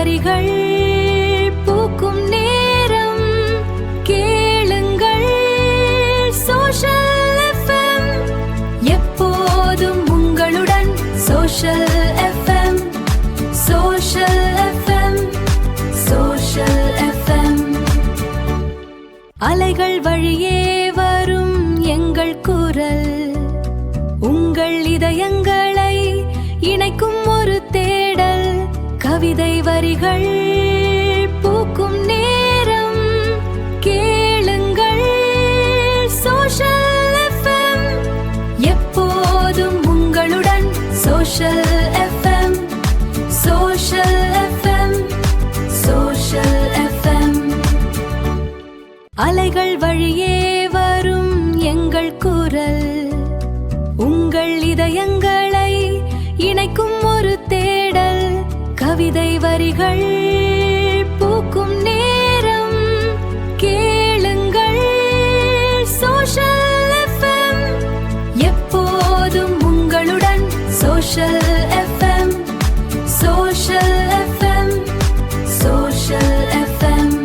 வரிகள் பூக்கும் நேரம் கேளுங்கள் சோஷியல் எஃப்எம். எப்போதும் உங்களுடன் social FM. Social FM. Social FM. அலைகள் வழியே வரும் எங்கள் குரல், உங்கள் இதயங்களை இணைக்கும் ஒரு தேடல். கவிதை வரிகள் பூக்கும் நேரம் கேளுங்கள் சோஷியல் எஃப்எம். எப்போதும் உங்களுடன் social FM. Social FM. Social FM. அலைகள் வழியே வரும் எங்கள் குரல், உங்கள் இதயங்களை இணைக்கும் ஒரு தேடல். கவிதை வரிகள் பூக்கும் நேரம் கேளுங்கள் சோஷியல் எஃப்எம். எப்போதும் உங்களுடன் social FM. Social FM. Social FM.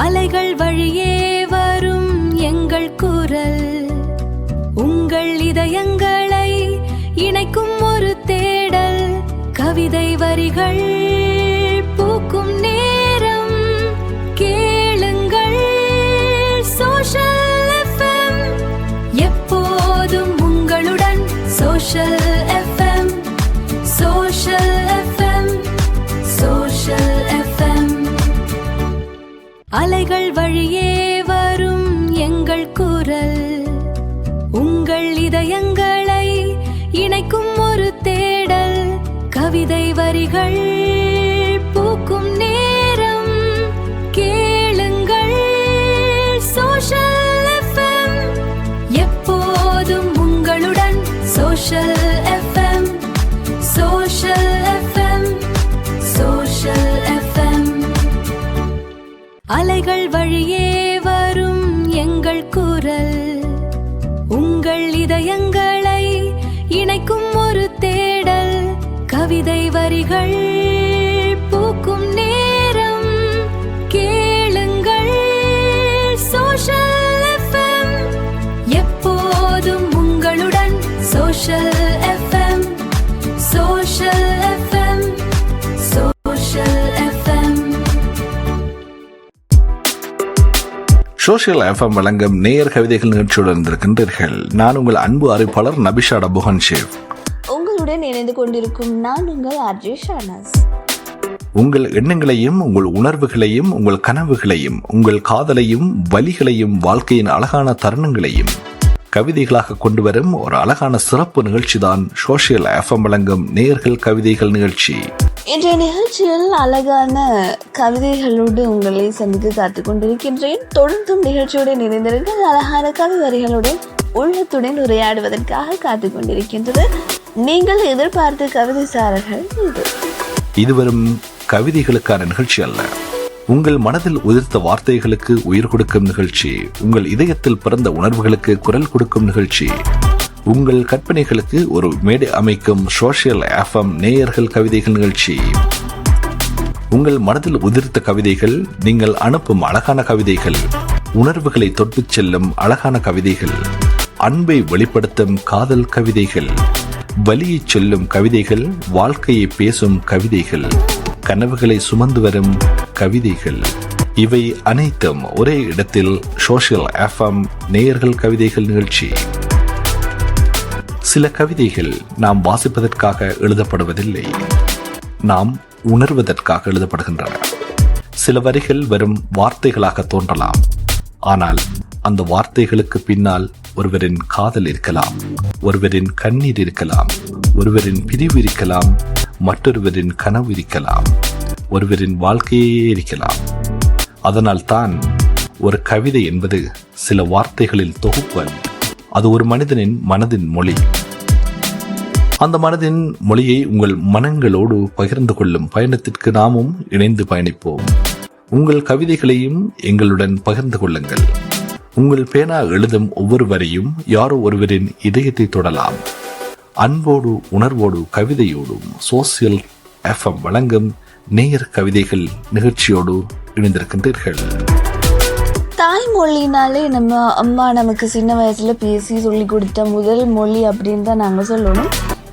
அலைகள் வழியே வரும் எங்கள் குரல், உங்கள் இதயங்களை இணைக்கும் ஒரு தேடல். கவிதை வரிகள் பூக்கும் நேரம் கேளுங்கள் சோஷியல் எஃப்எம். எப்போதும் உங்களுடன் social FM. Social FM. Social FM. அலைகள் வழியே வரும் எங்கள் குரல், உங்கள் இதயங்களை இணைக்கும் ஒரு தேடல். கவிதை வரிகள் பூக்கும் நேரம் கேளுங்கள் சோஷியல் எஃப்எம். எப்போதும் உங்களுடன் social FM. Social FM. Social FM. அலைகள் வழியே வரும் எங்கள் குரல், உங்கள் இதயங்களை இணைக்கும் ஒரு தேடல். கவிதை வரிகள் பூக்கும் நேரம் கேளுங்கள் சோஷியல் எஃப்எம். எப்போதும் உங்களுடன் social FM. Social FM. Social FM. Social FM வழங்கும் நேயர் கவிதைகள் நிகழ்ச்சியுடன் இருக்கின்றீர்கள். நான் உங்கள் அன்பு அறிவிப்பாளர் நபிஷா டபுஹன் ஷேப். உங்களுடன் இணைந்து கொண்டிருக்கும் நான் உங்கள் ஆர்ஜே ஷானஸ். உங்கள் எண்ணங்களையும் உங்கள் உணர்வுகளையும் உங்கள் கனவுகளையும் உங்கள் காதலையும் வலிகளையும் வாழ்க்கையின் அழகான தருணங்களையும் கவிதைகளாக கொண்டு வரும் ஒரு அழகான சிறப்பு நிகழ்ச்சி தான் சோஷியல் எஃப்எம் வழங்கும் நேயர்கள் கவிதைகள் நிகழ்ச்சி. இன்றைய நிகழ்ச்சியில் அழகான கவிதைகளோடு உங்களை சந்திக்க காத்துக் கொண்டிருக்கின்றேன். தொடர்ந்தும் நிகழ்ச்சியோடு நிறைந்திருங்கள். அழகான கவிதைகளுடன் உள்ளத்துடன் உரையாடுவதற்காக காத்துக் கொண்டிருக்கின்றது நீங்கள் எதிர்பார்த்த கவிதைசாரர்கள். இது வரும் கவிதைகளுக்கான நிகழ்ச்சி அல்ல, உங்கள் மனதில் உதிர்த்த வார்த்தைகளுக்கு உயிர் கொடுக்கும் நிகழ்ச்சி. உங்கள் இதயத்தில் பிறந்த உணர்வுகளுக்கு குரல் கொடுக்கும் நிகழ்ச்சி. உங்கள் கற்பனைகளுக்கு ஒரு மேடை அமைக்கும் சோஷியல் எஃப்எம் நேயர்கள் கவிதைகள் நிகழ்ச்சி. உங்கள் மனதில் உதிர்த்த கவிதைகள், நீங்கள் அனுப்பும் அழகான கவிதைகள், உணர்வுகளை தொட்டுச் செல்லும் அழகான கவிதைகள், அன்பை வெளிப்படுத்தும் காதல் கவிதைகள், வலியை சொல்லும் கவிதைகள், வாழ்க்கையை பேசும் கவிதைகள், கனவுகளை சுமந்து வரும் கவிதைகள், இவை அனைத்தும் ஒரே இடத்தில் சோஷியல் எஃப்எம் நேயர்கள் கவிதைகள் நிகழ்ச்சி. சில கவிதைகள் நாம் வாசிப்பதற்காக எழுதப்படுவதில்லை, நாம் உணர்வதற்காக எழுதப்படுகின்றன. சில வரிகள் வெறும் வார்த்தைகளாக தோன்றலாம், ஆனால் அந்த வார்த்தைகளுக்கு பின்னால் ஒருவரின் காதல் இருக்கலாம், ஒருவரின் கண்ணீர் இருக்கலாம், ஒருவரின் பிரிவு இருக்கலாம், மற்றொருவரின் கனவு இருக்கலாம், ஒருவரின் வாழ்க்கையே இருக்கலாம். அதனால் தான் ஒரு கவிதை என்பது சில வார்த்தைகளில் தொகுப்பு. அது ஒரு மனிதனின் மனதின் மொழி. அந்த மனதின் மொழியை உங்கள் மனங்களோடு பகிர்ந்து கொள்ளும் பயணத்திற்கு நாமும் இணைந்து பயணிப்போம். உங்கள் கவிதைகளையும் எங்களுடன் பகிர்ந்து கொள்ளுங்கள். உங்கள் பேனா எழுதும் ஒவ்வொரு வரையும் யாரோ ஒருவரின் இதயத்தை தொடலாம். அன்போடு, உணர்வோடு, கவிதையோடும் சோஷியல் எஃப்எம் வழங்கும் நேயர் கவிதைகள் நிகழ்ச்சியோடு இணைந்திருக்கின்றீர்கள். தாய்மொழினாலே நம்ம அம்மா நமக்கு சின்ன வயசுல பேசி சொல்லி கொடுத்த முதல் மொழி அப்படின்னு தான் நாங்கள் சொல்லணும்.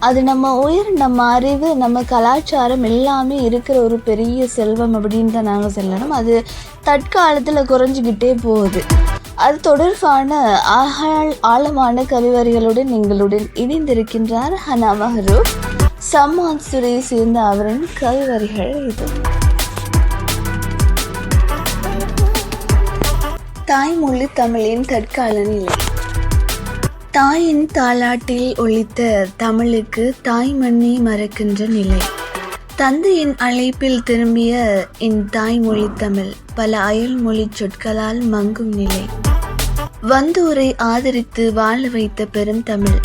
அது நம்ம உயிர், நம்ம அறிவு, நம்ம கலாச்சாரம் எல்லாமே இருக்கிற ஒரு பெரிய செல்வம் அப்படின்னு தான் நாங்கள் சொல்லணும். அது தற்காலத்தில் குறைஞ்சிக்கிட்டே போகுது. அது தொடர்பான ஆழமான கவிவரிகளுடன் எங்களுடன் இணைந்திருக்கின்றார் ஹனா மஹரூப். சம்மான் சுரை சேர்ந்த அவரின் கவிவரிகள் இது. தாய்மொழி தமிழின் தற்கால நிலை. தாயின் தாலாட்டில் ஒலித்த தமிழுக்கு தாய்மண்ணை மறக்கின்ற நிலை. தந்தையின் அழைப்பில் திரும்பிய என் தாய்மொழி தமிழ் பல அயல்மொழி சொற்களால் மங்கும் நிலை. வந்தோரை ஆதரித்து வாழ வைத்த பெரும் தமிழ்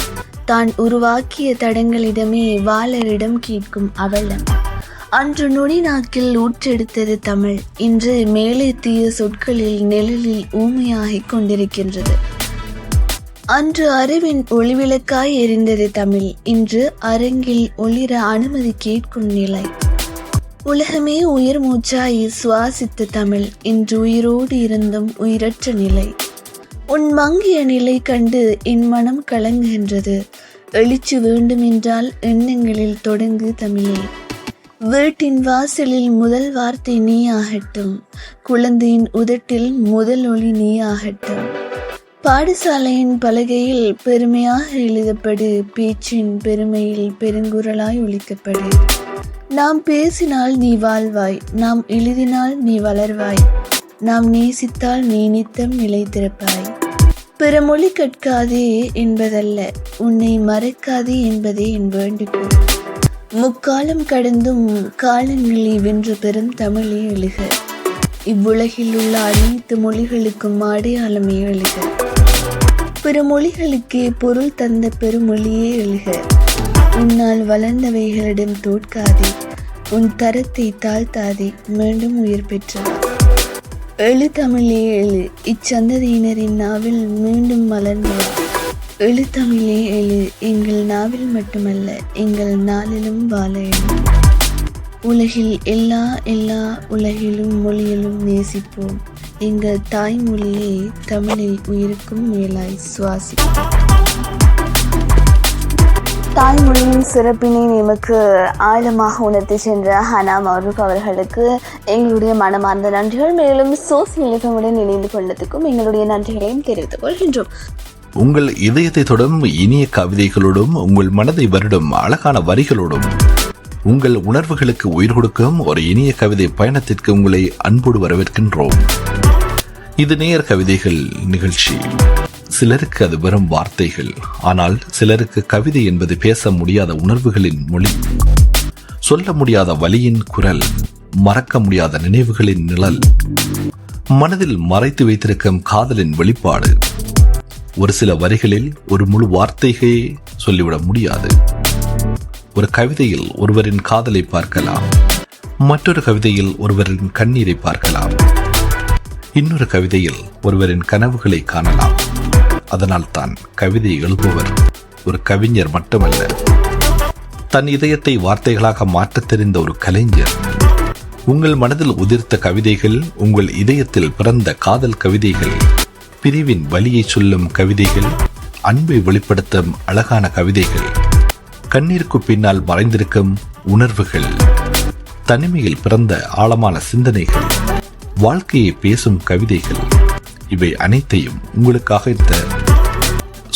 தான் உருவாக்கிய தடங்களிடமே வாழரிடம் கேட்கும் அவலம். அன்று நொடி நாக்கில் ஊற்றெடுத்தது தமிழ், இன்று மேலேத்திய சொற்களில் நிழலில் ஊமையாகிக் கொண்டிருக்கின்றது. அன்று அறிவின் ஒளிவிளக்காய் எரிந்தது தமிழ், இன்று அரங்கில் ஒளிர அனுமதி கேட்கும் நிலை. உலகமே உயிர் மூச்சாய் சுவாசித்த தமிழ் இன்று உயிரோடு இருந்தும் உயிரற்ற நிலை. உன் மங்கிய நிலை கண்டு என் மனம் கலங்குகின்றது. எழுச்சி வேண்டும் என்றால் எண்ணங்களில் தொடங்கு தமிழே. வீட்டின் வாசலில் முதல் வார்த்தை நீ ஆகட்டும், குழந்தையின் உதட்டில் முதல் ஒளி நீ ஆகட்டும். பாடசாலையின் பலகையில் பெருமையாக எழுதப்படு, பேச்சின் பெருமையில் பெருங்குரலாய் ஒலிக்கப்படு. நாம் பேசினால் நீ வாழ்வாய், நாம் எழுதினால் நீ வளர்வாய், நாம் நேசித்தால் நீ நித்தம் நிலைத்திருப்பாய். பிற மொழி கற்காதே என்பதல்ல, உன்னை மறக்காதே என்பதே என் வேண்டுகோள். முக்காலம் கடந்தும் காலங்களை வென்று பெரும் தமிழே எழுக. இவ்வுலகில் உள்ள அனைத்து மொழிகளுக்கும் அடையாளமே எழுக. பிற மொழிகளுக்கே பொருள் தந்த பெருமொழியே எழுக. உன்னால் வளர்ந்தவைகளிடம் தோற்காதே, உன் தரத்தை தாழ்த்தாதே, மீண்டும் உயிர் பெற்றவா. எழு தமிழே எழு, இச்சந்ததியினரின் நாவில் மீண்டும் மலர்ந்தவா. எழு தமிழே எழு, எங்கள் நாவில் மட்டுமல்ல எங்கள் நாளிலும் வாழ எழு. உலகில் எல்லா உலகிலும் மொழியிலும் நேசிப்போம், எங்கள் தாய்மொழியை தமிழை உயிருக்கும் மேலாய் சுவாசிப்போம். தாய்மொழியின் சிறப்பினை நமக்கு ஆழமாக உணர்த்தி சென்ற ஹனா மஹரூப் அவர்களுக்கு எங்களுடைய மனமார்ந்த நன்றிகள். மேலும் சோசியல் எஃப்எம்முடன் இணைந்து கொண்டதுக்கும் எங்களுடைய நன்றிகளையும் தெரிவித்துக் கொள்கின்றோம். உங்கள் இதயத்தை தொடும் இனிய கவிதைகளோடும், உங்கள் மனதை வருடும் அழகான வரிகளோடும், உங்கள் உணர்வுகளுக்கு உயிர் கொடுக்கும் ஒரு இனிய கவிதை பயணத்திற்கு உங்களை அன்போடு வரவேற்கின்றோம். இது நேயர் கவிதைகள் நிகழ்ச்சி. சிலருக்கு அது வெறும் வார்த்தைகள், ஆனால் சிலருக்கு கவிதை என்பது பேச முடியாத உணர்வுகளின் மொழி, சொல்ல முடியாத வலியின் குரல், மறக்க முடியாத நினைவுகளின் நிழல், மனதில் மறைத்து வைத்திருக்கும் காதலின் வெளிப்பாடு. ஒரு சில வரிகளில் ஒரு முழு வார்த்தையே சொல்லிவிட முடியாது. ஒரு கவிதையில் ஒருவரின் காதலை பார்க்கலாம், மற்றொரு கவிதையில் ஒருவரின் கண்ணீரை பார்க்கலாம், இன்னொரு கவிதையில் ஒருவரின் கனவுகளை காணலாம். அதனால் தான் கவிதை எழுதுபவர் ஒரு கவிஞர் மட்டுமல்ல, தன் இதயத்தை வார்த்தைகளாக மாற்றத் தெரிந்த ஒரு கலைஞர். உங்கள் மனதில் உதிர்த்த கவிதைகள், உங்கள் இதயத்தில் பிறந்த காதல் கவிதைகள், பிரிவின் வலியை சொல்லும் கவிதைகள், அன்பை வெளிப்படுத்தும் அழகான கவிதைகள், கண்ணீருக்கு பின்னால் மறைந்திருக்கும் உணர்வுகள், தனிமையில் பிறந்த ஆழமான சிந்தனைகள், வாழ்க்கையை பேசும் கவிதைகள், இவை அனைத்தையும் உங்களுக்காக இந்த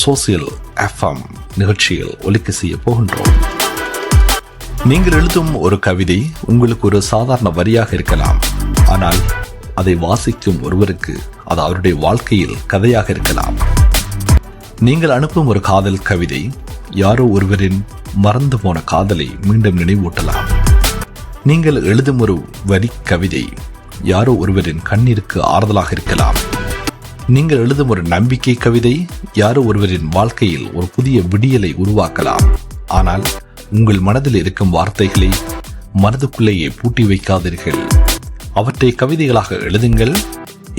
சோசியல் எஃப்எம் நிகழ்ச்சியில் ஒலிக்க செய்ய போகின்றோம். நீங்கள் எழுதும் ஒரு கவிதை உங்களுக்கு ஒரு சாதாரண வரியாக இருக்கலாம், ஆனால் அதை வாசிக்கும் ஒருவருக்கு அது அவருடைய வாழ்க்கையில் கதையாக இருக்கலாம். நீங்கள் அனுப்பும் ஒரு காதல் கவிதை யாரோ ஒருவரின் மறந்து போன காதலை மீண்டும் நினைவூட்டலாம். நீங்கள் எழுதும் ஒரு வரி கவிதை யாரோ ஒருவரின் கண்ணீருக்கு ஆறுதலாக இருக்கலாம். நீங்கள் எழுதும் ஒரு நம்பிக்கை கவிதை யாரோ ஒருவரின் வாழ்க்கையில் ஒரு புதிய விடியலை உருவாக்கலாம். ஆனால் உங்கள் மனதில் இருக்கும் வார்த்தைகளை மனதுக்குள்ளேயே பூட்டி வைக்காதீர்கள். அவற்றை கவிதைகளாக எழுதுங்கள்,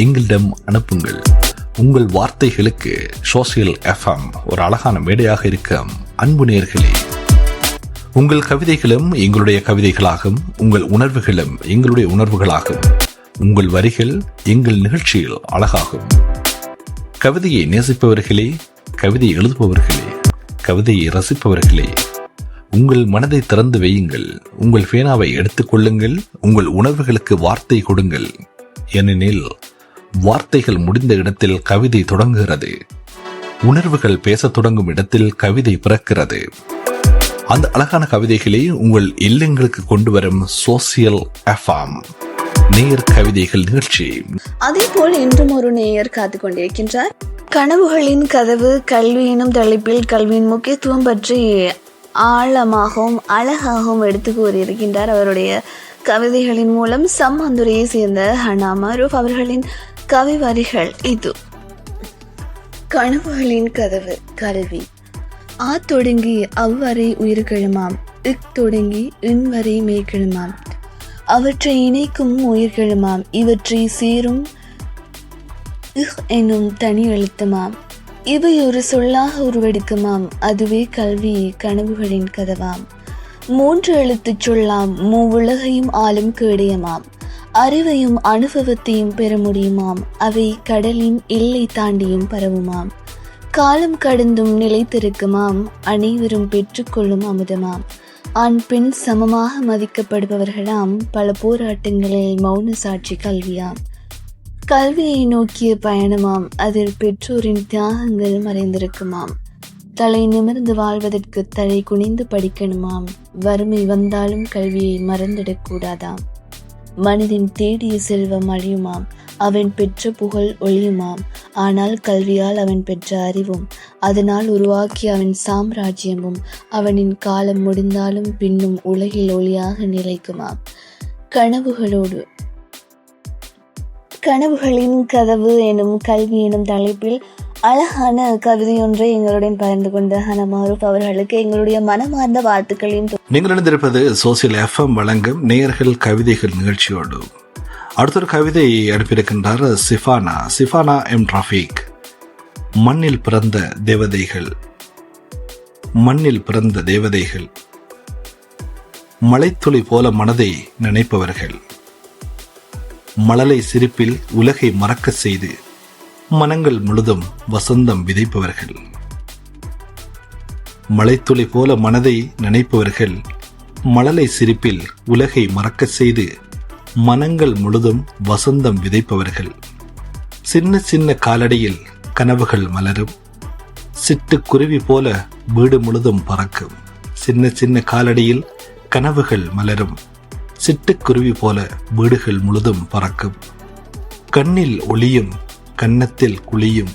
எங்களிடம் அனுப்புங்கள். உங்கள் வார்த்தைகளுக்கு சோசியல் எஃப்எம் ஒரு அழகான மேடையாக இருக்கும். அன்பு நேயர்களே, உங்கள் கவிதைகளும் எங்களுடைய கவிதைகளாகும், உங்கள் உணர்வுகளும் எங்களுடைய உணர்வுகளாகும், உங்கள் வரிகள் எங்கள் நிகழ்ச்சியில் அழகாகும். கவிதையை நேசிப்பவர்களே, கவிதை எழுதுபவர்களே, கவிதையை ரசிப்பவர்களே, உங்கள் மனதை திறந்து வையுங்கள், உங்கள் பேனாவை எடுத்துக் கொள்ளுங்கள், உங்கள் உணர்வுகளுக்கு வார்த்தை கொடுங்கள். ஏனெனில் வார்த்தைகள் முடிந்த இடத்தில் கவிதை தொடங்குகிறது, உணர்வுகள் பேசத் தொடங்கும் இடத்தில் கவிதை பிறக்கிறது. அந்த அழகான கவிதைகளை உங்கள் இல்லங்களுக்கு கொண்டு வரும் சோசியல் எஃப்எம் நேயர் கவிதைகள் நிகழ்ச்சி. அதே போல் இன்றும் ஒரு நேயர் காத்து கொண்டிருக்கின்றார். கனவுகளின் கதவு கல்வி எனும் தலைப்பில் கல்வியின் முக்கியத்துவம் பற்றி ஆழமாகவும் அழகாகவும் எடுத்து கூறியிருக்கின்றார். அவருடைய கவிதைகளின் மூலம் சம்மந்துரையை சேர்ந்த ஹனா மரூப் அவர்களின் கவி வரிகள் இது. கனவுகளின் கதவு கல்வி, தொடங்கி அவ்வரை உயிர்கெழுமாம், தொடங்கி இன்வரை மேய்கெழுமாம், அவற்றை இணைக்கும் உயிர்கெழுமாம், இவற்றை சேரும் எனும் தனி எழுத்துமாம், இவை ஒரு சொல்லாக உருவெடுக்குமாம், அதுவே கல்வி கனவுகளின் கதவாம், 3 எழுத்துச் சொல்லாம், மூவுலகையும் ஆளும் கேடயமாம், அறிவையும் அனுபவத்தையும் பெற முடியுமாம், அவை கடலின் எல்லை தாண்டியும் பரவுமாம், காலம் கடந்தும் நிலைத்திருக்குமாம், அனைவரும் பெற்றுக்கொள்ளும் அமுதமாம், ஆண் பெண் சமமாக மதிக்கப்படுபவர்களாம், பல போராட்டங்களில் மௌன சாட்சி கல்வியாம், கல்வியை நோக்கிய பயணமாம், அதில் பெற்றோரின் தியாகங்கள் மறைந்திருக்குமாம், தலை நிமிர்ந்து வாழ்வதற்கு தலை குனிந்து படிக்கணுமாம், வறுமை வந்தாலும் கல்வியை மறந்திடக்கூடாதாம், மனிதன் தேடிய செல்வம் அழியுமாம், அவன் பெற்ற புகழ் ஒளியுமாம், ஆனால் கல்வியால் அவன் பெற்ற அறிவும் அதனால் உருவாக்கிய அவன் சாம்ராஜ்யமும் அவனின் காலம் முடிந்தாலும் பின்னும் உலகில் ஒளியாக நிலைக்குமாம். கனவுகளின் கதவு எனும் கல்வி எனும் தலைப்பில் அழகான கவிதை ஒன்றை எங்களுடன் பகிர்ந்து கொண்ட ஹனா மரூப் அவர்களுக்கு எங்களுடைய மனமார்ந்த வாழ்த்துக்களையும். நீங்கள் இணைந்திருப்பது சோசியல் எஃப்எம் வழங்கும் நேயர்கள் கவிதைகள் நிகழ்ச்சியோடு. அடுத்த கவிதை அனுப்பியிருக்கின்றார் சிஃபானா எம் ரஃபீக். மண்ணில் பிறந்த தேவதைகள், மண்ணில் பிறந்த தேவதைகள், மலைத்துளி போல மனதை நினைப்பவர்கள், மழலை சிரிப்பில் உலகை மறக்க செய்து மனங்கள் முழுதும் வசந்தம் விதைப்பவர்கள், மலைத்துளி போல மனதை நினைப்பவர்கள், மழலை சிரிப்பில் உலகை மறக்க செய்து மனங்கள் முழுதும் வசந்தம் விதைப்பவர்கள், சின்ன சின்ன காலடியில் கனவுகள் மலரும், சிட்டுக்குருவி போல வீடு முழுதும் பறக்கும், சின்ன சின்ன காலடியில் கனவுகள் மலரும், சிட்டுக்குருவி போல வீடுகள் முழுதும் பறக்கும், கண்ணில் ஒளியும் கன்னத்தில் குளியும்,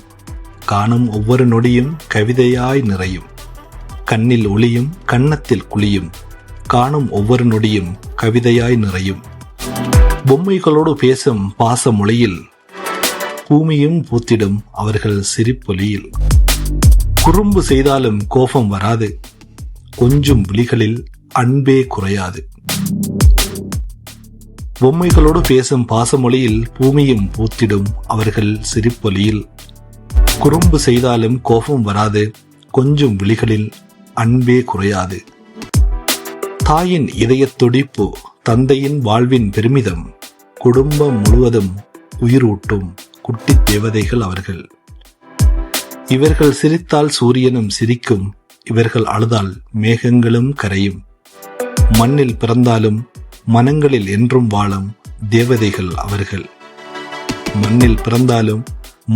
காணும் ஒவ்வொரு நொடியும் கவிதையாய் நிறையும், கண்ணில் ஒளியும் கன்னத்தில் குளியும், காணும் ஒவ்வொரு நொடியும் கவிதையாய் நிறையும், பொம்மைகளோடு பேசும் பாச மொழியில் பூமியும் பூத்திடும் அவர்கள் சிரிப்பொலியில், குறும்பு செய்தாலும் கோபம் வராது, கொஞ்சம் விழிகளில் அன்பே குறையாது, பொம்மைகளோடு பேசும் பாசமொழியில் பூமியும் பூத்திடும் அவர்கள் சிரிப்பொலியில், குறும்பு செய்தாலும் கோபம் வராது, கொஞ்சம் விழிகளில் அன்பே குறையாது, தாயின் இதயத் துடிப்பு தந்தையின் வாழ்வின் பெருமிதம், குடும்பம் முழுவதும் உயிரூட்டும் குட்டி தேவதைகள் அவர்கள், இவர்கள் சிரித்தால் சூரியனும் சிரிக்கும், இவர்கள் அழுதால் மேகங்களும் கரையும், மண்ணில் பிறந்தாலும் மனங்களில் என்றும் வாழும் தேவதைகள் அவர்கள், மண்ணில் பிறந்தாலும்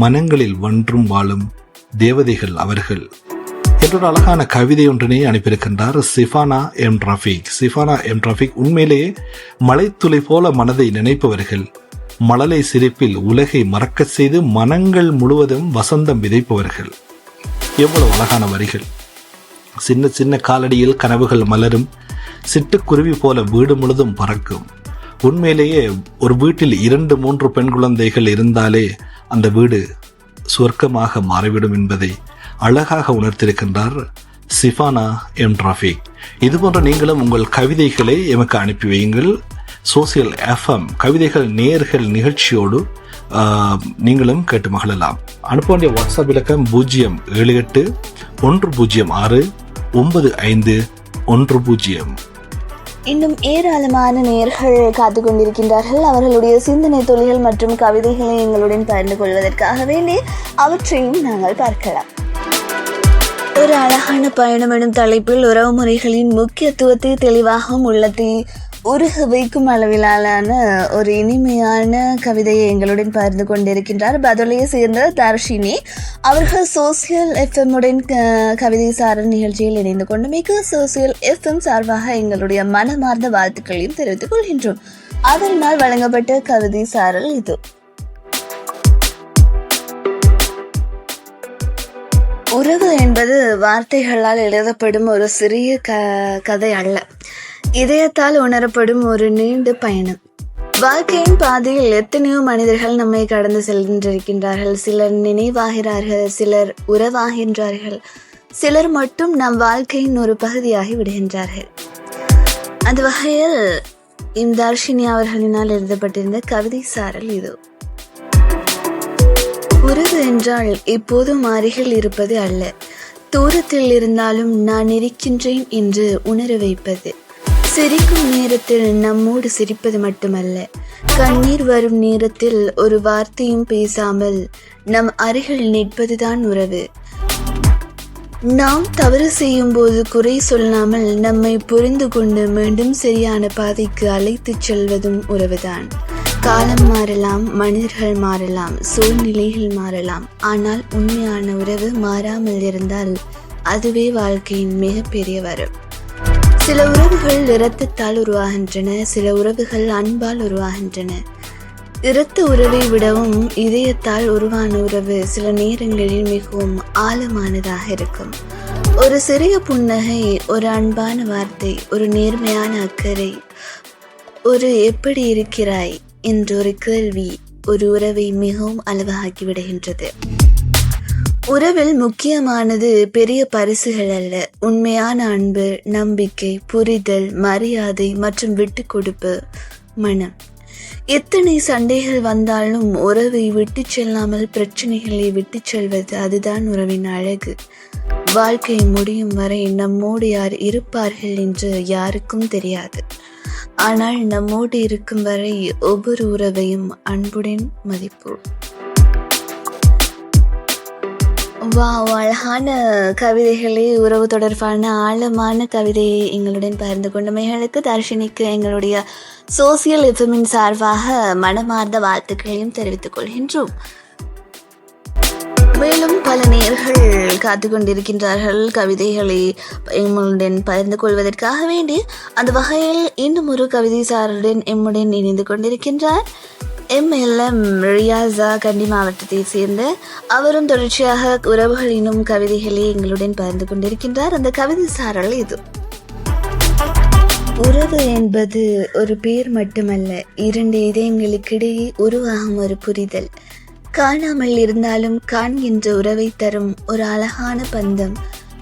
மனங்களில் ஒன்றும் வாழும் தேவதைகள் அவர்கள் என்றொரு அழகான கவிதை ஒன்றினை அனுப்பியிருக்கின்றார் சிஃபானா எம் ரஃபீக். உண்மையிலேயே மலைத்துளி போல மனதை நினைப்பவர்கள், மழலை சிரிப்பில் உலகை மறக்க செய்து மனங்கள் முழுவதும் வசந்தம் விதைப்பவர்கள். எவ்வளவு அழகான வரிகள்! சின்ன சின்ன காலடியில் கனவுகள் மலரும், சிட்டுக்குருவி போல வீடு முழுதும் பறக்கும். உண்மையிலேயே ஒரு வீட்டில் 2-3 பெண் குழந்தைகள் இருந்தாலே அந்த வீடு சொர்க்கமாக மாறிவிடும் என்பதை அழகாக உணர்த்திருக்கின்றார் சிஃபானா எம் ரஃபீக். இதுபோன்ற நீங்களும் உங்கள் கவிதைகளை எமக்கு அனுப்பி வையுங்கள். சோசியல் எஃப்எம் கவிதைகள் நேயர்கள் நிகழ்ச்சியோடு நீங்களும் கேட்டு மகிழலாம். அனுப்ப வேண்டிய வாட்ஸ்அப் இலக்கம் 078 106 95 10. இன்னும் ஏராளமான நேயர்கள் காத்து கொண்டிருக்கின்றார்கள். அவர்களுடைய சிந்தனை துளிகள் மற்றும் கவிதைகளை எங்களுடன் பகிர்ந்து கொள்வதற்காக வேண்டி அவற்றையும் நாங்கள் பார்க்கலாம். ஒரு அழகான பயணம் எனும் தலைப்பில் உறவுமுறைகளின் முக்கியத்துவத்தை தெளிவாகவும் உள்ளத்தை உருக வைக்கும் அளவிலான ஒரு இனிமையான கவிதையை எங்களுடன் பகிர்ந்து கொண்டிருக்கின்றார் பதலையை சேர்ந்த தர்ஷினி அவர்கள் சோசியல் எஃப்எம் உடன் கவிதை சாரல் நிகழ்ச்சியில் இணைந்து கொண்டு மிக சோசியல் எஃப்எம் சார்பாக எங்களுடைய மனமார்ந்த வாழ்த்துக்களையும் தெரிவித்துக் கொள்கின்றோம். அதனால் வழங்கப்பட்ட கவிதை சாரல் இது. உறவு என்பது வார்த்தைகளால் எழுதப்படும் ஒரு சிறிய கதை அல்ல, இதயத்தால் உணரப்படும் ஒரு நீண்ட பயணம். வாழ்க்கையின் பாதையில் எத்தனையோ மனிதர்கள் நம்மை கடந்து செல்கின்றிருக்கின்றார்கள். சிலர் நினைவாகிறார்கள், சிலர் உறவாகின்றார்கள், சிலர் மட்டும் நம் வாழ்க்கையின் ஒரு பகுதியாகி விடுகின்றார்கள். அந்த வகையில் இந்த தர்ஷினி அவர்களினால் எழுதப்பட்டிருந்த கவிதை சாரல் இது. உறவு என்றால் எப்போதும் அருகில் இருப்பது அல்ல, தூரத்தில் இருந்தாலும் நான் இருக்கின்றேன் என்று உணர வைப்பது. சிரிக்கும் நேரத்தில் நம்மோடு சிரிப்பது மட்டுமல்ல, கண்ணீர் வரும் நேரத்தில் ஒரு வார்த்தையும் பேசாமல் நம் அருகில் நிற்பதுதான் உறவு. நாம் தவறு செய்யும் போது குறை சொல்லாமல் நம்மை புரிந்து கொண்டு மீண்டும் சரியான பாதைக்கு அழைத்துச் செல்வதும் உறவுதான். காலம் மாறலாம், மனிதர்கள் மாறலாம், சூழ்நிலைகள் மாறலாம், ஆனால் உண்மையான உறவு மாறாமல் இருந்தால் அதுவே வாழ்க்கையின் மிகப்பெரிய வரம். சில உறவுகள் இரத்தத்தால் உருவாகின்றன, சில உறவுகள் அன்பால் உருவாகின்றன. இரத்த உறவை விடவும் இதயத்தால் உருவான உறவு சில நேரங்களில் மிகவும் ஆழமானதாக இருக்கும். ஒரு சிறிய புன்னகை, ஒரு அன்பான வார்த்தை, ஒரு நேர்மையான அக்கறை, ஒரு எப்படி இருக்கிறாய் என்ற ஒரு கேள்வி ஒரு உறவை மிகவும் அளவாக்கி விடுகின்றது. உறவில் முக்கியமானது பெரிய பரிசுகள் அல்ல, உண்மையான அன்பு, நம்பிக்கை, புரிதல், மரியாதை மற்றும் விட்டு கொடுப்பு, மனம். எத்தனை சண்டைகள் வந்தாலும் உறவை விட்டு செல்லாமல் பிரச்சனைகளை விட்டு செல்வது, அதுதான் உறவின் அழகு. வாழ்க்கை முடியும் வரை நம்மோடு யார் இருப்பார்கள் என்று யாருக்கும் தெரியாது. ஆனால் நம்மோடு இருக்கும் வரை ஒவ்வொரு உறவையும் அன்புடன் மதிப்போம். அழகான கவிதைகளை, உறவு தொடர்பான ஆழமான கவிதையை எங்களுடன் பகிர்ந்து கொண்டமைகளுக்கு தர்ஷினிக்கு எங்களுடைய சோசியல் எஃப்எம்மின் சார்பாக மனமார்ந்த வாழ்த்துக்களையும் தெரிவித்துக் கொள்கின்றோம். மேலும் பல நேயர்கள் காத்து கொண்டிருக்கின்றார்கள் கவிதைகளை எம்முடன் பகிர்ந்து கொள்வதற்காக வேண்டி. அந்த வகையில் இன்னும் ஒரு கவிதை சாருடன் எம்முடன் இணைந்து கொண்டிருக்கின்றார் MLM ரியாஸா, கண்டி மாவட்டத்தை சேர்ந்த. அவரும் தொடர்ச்சியாக உறவுகளினும் கவிதைகளை எங்களுடன் பகிர்ந்து கொண்டிருக்கின்றார். அந்த கவிதை சாரல் இது. உறவு என்பது ஒரு பேர் மட்டுமல்ல, இரண்டு இதயங்களுக்கிடையே உருவாகும் ஒரு புரிதல். காணாமல் இருந்தாலும் காண்கின்ற உறவை தரும் ஒரு அழகான பந்தம்.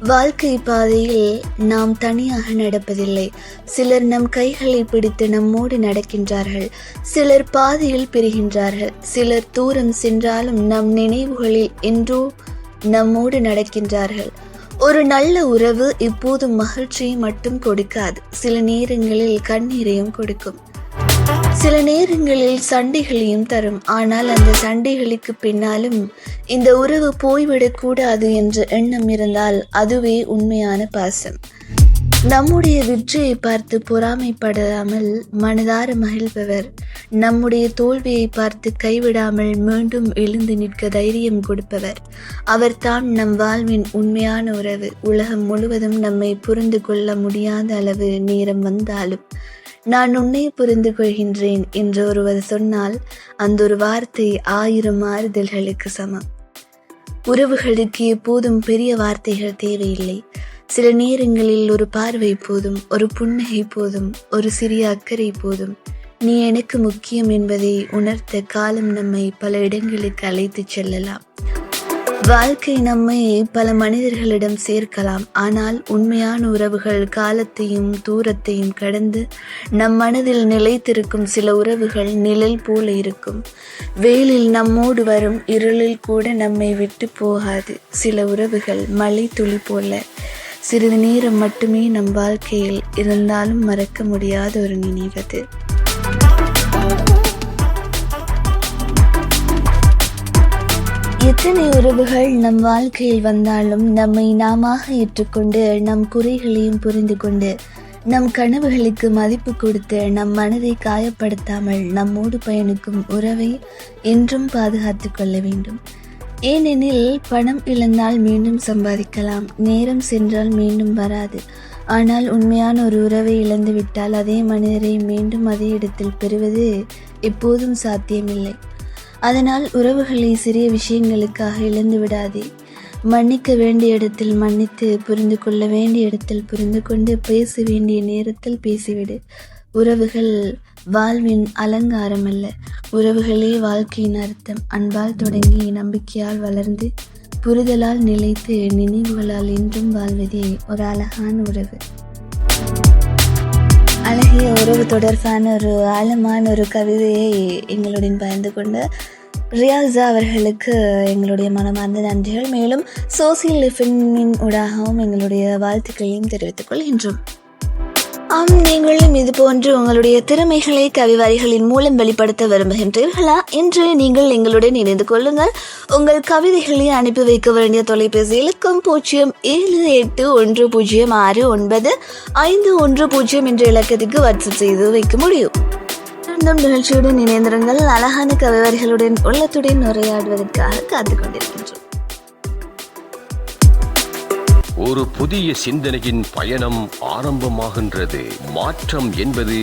வாழ்க்கை பாதையில் நாம் தனியாக நடப்பதில்லை. சிலர் நம் கைகளை பிடித்து நம்மோடு நடக்கின்றார்கள், சிலர் பாதையில் பிரிகின்றார்கள், சிலர் தூரம் சென்றாலும் நம் நினைவுகளில் என்றோ நம்மோடு நடக்கின்றார்கள். ஒரு நல்ல உறவு இப்போதும் மகிழ்ச்சியை மட்டும் கொடுக்காது, சில நேரங்களில் கண்ணீரையும் கொடுக்கும், சில நேரங்களில் சண்டைகளையும் தரும். ஆனால் அந்த சண்டைகளுக்கு பின்னாலும் இந்த உறவு போய்விடக் கூடாது என்ற எண்ணம் இருந்தால் அதுவே உண்மையான பாசம். நம்முடைய வெற்றியை பார்த்து பொறாமைப்படாமல் மனதார மகிழ்பவர், நம்முடைய தோல்வியை பார்த்து கைவிடாமல் மீண்டும் எழுந்து நிற்க தைரியம் கொடுப்பவர், அவர்தான் நம் வாழ்வின் உண்மையான உறவு. உலகம் முழுவதும் நம்மை புரிந்து கொள்ள முடியாத அளவு நேரம் வந்தாலும் நான் உன்னை புரிந்து கொள்கின்றேன் என்று ஒருவர் சொன்னால் அந்த ஒரு வார்த்தை 1000 ஆறுதல்களுக்கு சமம். உறவுகளுக்கு எப்போதும் பெரிய வார்த்தைகள் தேவையில்லை. சில நேரங்களில் ஒரு பார்வை போதும், ஒரு புன்னகை போதும், ஒரு சிறிய அக்கறை போதும். நீ எனக்கு முக்கியம் என்பதை உணர்த்த காலம் நம்மை பல இடங்களுக்கு அழைத்துச் செல்லலாம். வாழ்க்கை நம்மை பல மனிதர்களிடம் சேர்க்கலாம், ஆனால் உண்மையான உறவுகள் காலத்தையும் தூரத்தையும் கடந்து நம் மனதில் நிலைத்திருக்கும். சில உறவுகள் நிழல் போல இருக்கும், வெயிலில் நம்மோடு வரும், இருளில் கூட நம்மை விட்டு போகாது. சில உறவுகள் மழை துளி போல சிறிது நேரம் மட்டுமே நம் வாழ்க்கையில் இருந்தாலும் மறக்க முடியாத ஒரு நினைவது. எத்தனை உறவுகள் நம் வாழ்க்கையில் வந்தாலும் நம்மை நாமாக ஏற்றுக்கொண்டு நம் குறைகளையும் புரிந்து கொண்டு நம் கனவுகளுக்கு மதிப்பு கொடுத்து நம் மனதை காயப்படுத்தாமல் நம்மோடு பயணிக்கும் உறவை என்றும் பாதுகாத்து கொள்ள வேண்டும். ஏனெனில் பணம் இழந்தால் மீண்டும் சம்பாதிக்கலாம், நேரம் சென்றால் மீண்டும் வராது. ஆனால் உண்மையான ஒரு உறவை இழந்துவிட்டால் அதே மனிதரை மீண்டும் அதே இடத்தில் பெறுவது எப்போதும் சாத்தியமில்லை. அதனால் உறவுகளை சிறிய விஷயங்களுக்காக இழந்து விடாதே. மன்னிக்க வேண்டிய இடத்தில் மன்னித்து, புரிந்து கொள்ள வேண்டிய இடத்தில் புரிந்து கொண்டு, பேச வேண்டிய நேரத்தில் பேசிவிடு. உறவுகள் வாழ்வின் அலங்காரம் அல்ல, உறவுகளே வாழ்க்கையின் அர்த்தம். அன்பால் தொடங்கி நம்பிக்கையால் வளர்ந்து புரிதலால் நிலைத்து நினைவுகளால் என்றும் வாழ்வதே ஒரு அழகான உறவு. அழகிய உறவு தொடர்பான ஒரு ஆழமான ஒரு கவிதையை எங்களுடன் பகிர்ந்து கொண்ட ரியாஸா அவர்களுக்கு எங்களுடைய மனமார்ந்த நன்றிகள். மேலும் சோசியல் எஃப்எம்மின் ஊடாகவும் எங்களுடைய வாழ்த்துக்களையும் தெரிவித்துக் கொள்கின்றோம். நீங்களும் இது போன்று உங்களுடைய திறமைகளை கவிவரிகளின் மூலம் வெளிப்படுத்த விரும்புகின்றீர்களா? இன்று நீங்கள் எங்களுடன் இணைந்து கொள்ளுங்கள். உங்கள் கவிதைகளை அனுப்பி வைக்க வேண்டிய தொலைபேசி இலக்கம் 0781069510 என்ற இலக்கத்திற்கு வாட்ஸ்அப் செய்து வைக்க முடியும். நிகழ்ச்சியுடன் இணைந்திருங்கள். அழகான கவிவரிகளுடன் உள்ளத்துடன் உரையாடுவதற்காக காத்துக் கொண்டிருக்கின்றோம். ஒரு புதிய சிந்தனையின் பயணம் ஆரம்பமாகின்றது. மாற்றம் என்பது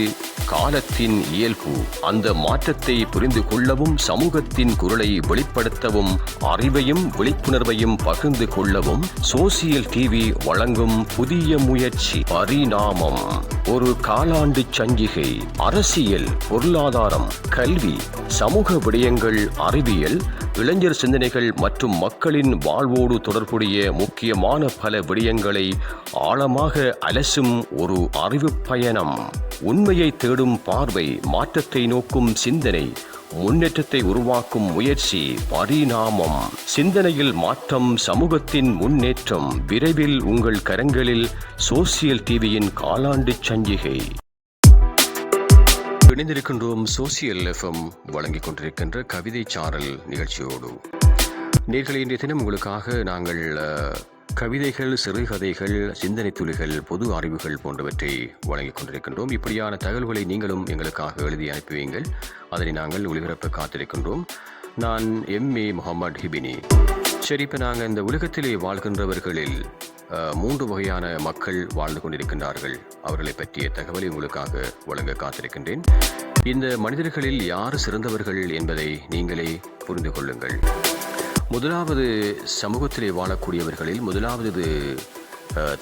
காலத்தின் இயல்பு. அந்த மாற்றத்தை புரிந்து கொள்ளவும், சமூகத்தின் குரலை வெளிப்படுத்தவும், அறிவையும் விழிப்புணர்வையும் பகிர்ந்து கொள்ளவும் சோசியல் டிவி வழங்கும் புதிய முயற்சி பரிணாமம். ஒரு காலாண்டு சஞ்சிகை. அரசியல், பொருளாதாரம், கல்வி, சமூக விடயங்கள், அறிவியல், இளைஞர் சிந்தனைகள் மற்றும் மக்களின் வாழ்வோடு தொடர்புடைய முக்கியமான பல விடயங்களை ஆழமாக அலசும் ஒரு அறிவு பயணம். உண்மையை தேடும் பார்வை, மாற்றத்தை நோக்கும் சிந்தனை, முன்னேற்றத்தை உருவாக்கும் முயற்சி பரிணாமம். சிந்தனையில் மாற்றம், சமூகத்தின் முன்னேற்றம். விரைவில் உங்கள் கரங்களில் சோசியல் டிவியின் காலாண்டு சஞ்சிகை. இணைந்திருக்கின்றோம் சோசியல் எஃப்எம் வழங்கிக் கொண்டிருக்கின்ற கவிதை சாரல் நிகழ்ச்சியோடு. நேர்களை இன்றைய தினம் உங்களுக்காக நாங்கள் கவிதைகள், சிறுகதைகள், சிந்தனை துளிகள், பொது அறிவுகள் போன்றவற்றை வழங்கிக் கொண்டிருக்கின்றோம். இப்படியான தகவல்களை நீங்களும் எங்களுக்காக எழுதி அனுப்புவீங்கள். அதனை நாங்கள் ஒளிபரப்ப காத்திருக்கின்றோம். நான் MA முகமது ஹிபினி. சரி, இப்போ நாங்கள் இந்த உலகத்திலே வாழ்கின்றவர்களில் 3 வகையான மக்கள் வாழ்ந்து கொண்டிருக்கின்றார்கள். அவர்களை பற்றிய தகவலை உங்களுக்காக வழங்க காத்திருக்கின்றேன். இந்த மனிதர்களில் யார் சிறந்தவர்கள் என்பதை நீங்களே புரிந்து கொள்ளுங்கள். முதலாவது, சமூகத்திலே வாழக்கூடியவர்களில் முதலாவது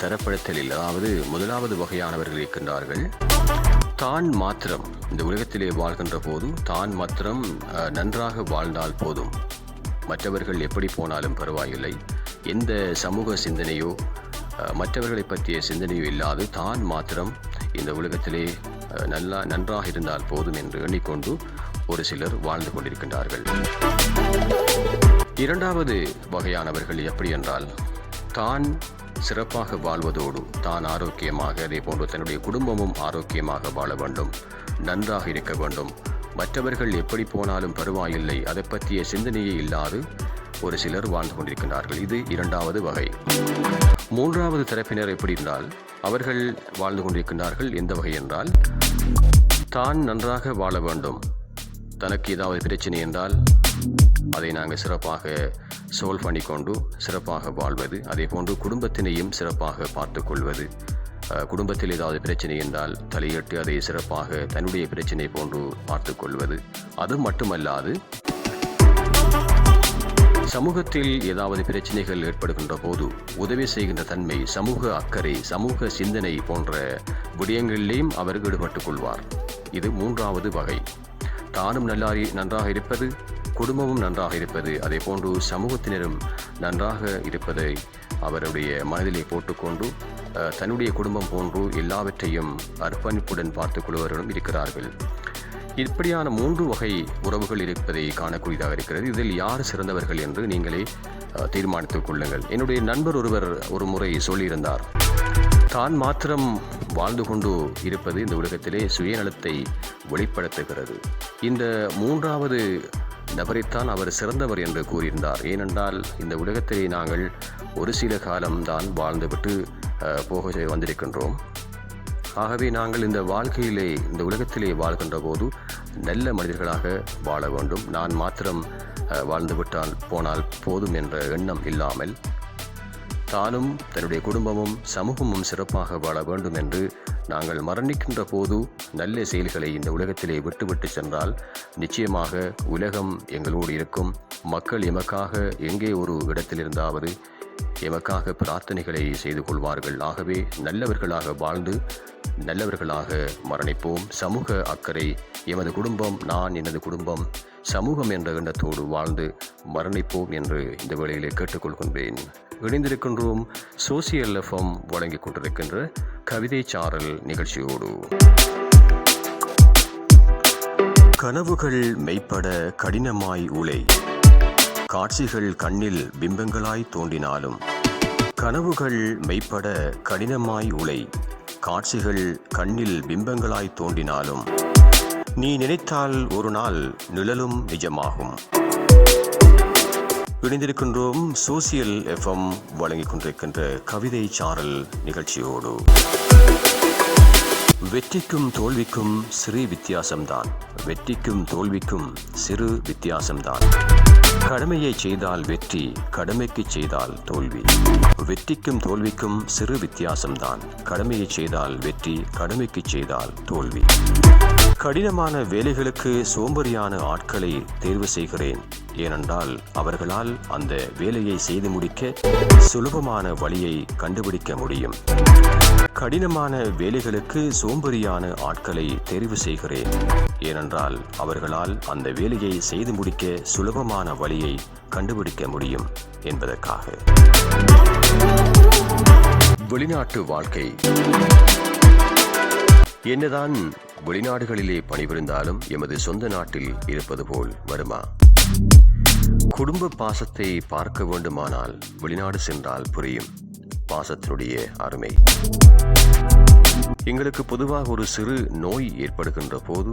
தரப்படுத்தலில், அதாவது முதலாவது வகையானவர்கள் இருக்கின்றார்கள். தான் மாத்திரம் இந்த உலகத்திலே வாழ்கின்ற போது தான் மாத்திரம் நன்றாக வாழ்ந்தால் போதும், மற்றவர்கள் எப்படி போனாலும் பரவாயில்லை, எந்த சமூக சிந்தனையோ மற்றவர்களை பற்றிய சிந்தனையோ இல்லாது தான் மாத்திரம் இந்த உலகத்திலே நன்றாக இருந்தால் போதும் என்று எண்ணிக்கொண்டு ஒரு சிலர் வாழ்ந்து கொண்டிருக்கின்றார்கள். இரண்டாவது வகையானவர்கள் எப்படி என்றால், தான் சிறப்பாக வாழ்வதோடு தான் ஆரோக்கியமாக, அதே போன்று தன்னுடைய குடும்பமும் ஆரோக்கியமாக வாழ வேண்டும், நன்றாக இருக்க வேண்டும், மற்றவர்கள் எப்படி போனாலும் பரவாயில்லை, அதை பற்றிய சிந்தனையே இல்லாது ஒரு சிலர் வாழ்ந்து கொண்டிருக்கின்றார்கள். இது இரண்டாவது வகை. மூன்றாவது தரப்பினர் எப்படி என்றால், அவர்கள் வாழ்ந்து கொண்டிருக்கின்றார்கள் எந்த வகை என்றால், தான் நன்றாக வாழ வேண்டும், தனக்கு ஏதாவது பிரச்சனை என்றால் அதை நாங்கள் சிறப்பாக சால்வ் பண்ணிக்கொண்டு சிறப்பாக வாழ்வது, அதே போன்று குடும்பத்தினையும் சிறப்பாக பார்த்து கொள்வது, குடும்பத்தில் ஏதாவது பிரச்சனை என்றால் தலையிட்டு அதை சிறப்பாக தன்னுடைய பிரச்சனை போன்று பார்த்து கொள்வது. அது மட்டுமல்லாது, சமூகத்தில் ஏதாவது பிரச்சனைகள் ஏற்படுகின்ற போது உதவி செய்கின்ற தன்மை, சமூக அக்கறை, சமூக சிந்தனை போன்ற விடயங்களிலேயும் அவர் ஈடுபட்டுக் கொள்வார். இது மூன்றாவது வகை. தானும் நன்றாக இருப்பது, குடும்பமும் நன்றாக இருப்பது, அதே போன்று சமூகத்தினரும் நன்றாக இருப்பதை அவருடைய மனதிலே போட்டுக்கொண்டு தன்னுடைய குடும்பம் போன்று எல்லாவற்றையும் அர்ப்பணிப்புடன் பார்த்துக் கொள்வர்களும் இருக்கிறார்கள். இப்படியான 3 வகை உறவுகள் இருப்பதை காணக்கூடியதாக இருக்கிறது. இதில் யார் சிறந்தவர்கள் என்று நீங்களே தீர்மானித்துக் கொள்ளுங்கள். என்னுடைய நண்பர் ஒருவர் ஒரு முறை சொல்லியிருந்தார், தான் மாத்திரம் வாழ்ந்து கொண்டு இருப்பது இந்த உலகத்திலே சுயநலத்தை வெளிப்படுத்துகிறது. இந்த மூன்றாவது நபரைத்தான் அவர் சிறந்தவர் என்று கூறியிருந்தார். ஏனென்றால் இந்த உலகத்திலே நாங்கள் ஒரு சில காலம்தான் வாழ்ந்துவிட்டு போக வந்திருக்கின்றோம். ஆகவே நாங்கள் இந்த வாழ்க்கையிலே இந்த உலகத்திலே வாழ்கின்ற போது நல்ல மனிதர்களாக வாழ வேண்டும். நான் மாத்திரம் வாழ்ந்துவிட்டால் போனால் போதும் என்ற எண்ணம் இல்லாமல் தானும் தன்னுடைய குடும்பமும் சமூகமும் சிறப்பாக வாழ வேண்டும் என்று நாங்கள் மரணிக்கின்ற போது நல்ல செயல்களை இந்த உலகத்திலே விட்டுவிட்டு சென்றால் நிச்சயமாக உலகம் எங்களோடு இருக்கும். மக்கள் எமக்காக எங்கே ஒரு இடத்திலிருந்தாவது எமக்காக பிரார்த்தனைகளை செய்து கொள்வார்கள். ஆகவே நல்லவர்களாக வாழ்ந்து நல்லவர்களாக மரணிப்போம். சமூக அக்கறை, எமது குடும்பம், நான் எனது குடும்பம், சமூகம் என்ற எண்ணத்தோடு வாழ்ந்து மரணிப்போம் என்று இந்த வேளையிலே கேட்டுக்கொள்கின்றேன். இணைந்திருக்கின்றோம் சோசியல் எஃப்எம் வழங்கிக் கொண்டிருக்கின்ற கவிதை சாரல் நிகழ்ச்சியோடு. கனவுகள் மெய்ப்பட கடினமாய் உழை, காட்சிகள் கண்ணில் பிம்பங்களாய் தோன்றினாலும். கனவுகள் மெய்ப்பட கடினமாய் உழை, காட்சிகள் கண்ணில் பிம்பங்களாய் தோன்றினாலும். நீ நினைத்தால் ஒரு நாள் நிழலும் நிஜமாகும். இணைந்திருக்கின்றோம் சோசியல் எஃப்எம் வழங்கிக் கொண்டிருக்கின்ற கவிதை சாரல் நிகழ்ச்சியோடு. வெற்றிக்கும் தோல்விக்கும் சிறு வித்தியாசம்தான். வெற்றிக்கும் தோல்விக்கும் சிறு வித்தியாசம்தான். கடமையை செய்தால் வெற்றி, கடமைக்கு செய்தால் தோல்வி. வெற்றிக்கும் தோல்விக்கும் சிறு வித்தியாசம்தான். கடமையை செய்தால் வெற்றி, கடமைக்கு செய்தால் தோல்வி. கடினமான வேலைகளுக்கு சோம்பேறியான ஆட்களை தேர்வு செய்கிறேன். ஏனென்றால் அவர்களால் அந்த வேலையை செய்து முடிக்க சுலபமான வழியை கண்டுபிடிக்க முடியும். கடினமான வேலைகளுக்கு சோம்பேறியான ஆட்களை தெரிவு செய்கிறேன். ஏனென்றால் அவர்களால் அந்த வேலையை செய்து முடிக்க சுலபமான வழியை கண்டுபிடிக்க முடியும் என்பதற்காக. வெளிநாட்டு வாழ்க்கை. என்னதான் வெளிநாடுகளிலே பணிபுரிந்தாலும் எமது சொந்த நாட்டில் இருப்பது போல் வருமா? குடும்ப பாசத்தை பார்க்க வேண்டுமானால் வெளிநாடு சென்றால் புரியும் பாசத்தினுடைய அருமை. எங்களுக்கு பொதுவாக ஒரு சிறு நோய் ஏற்படுகின்ற போது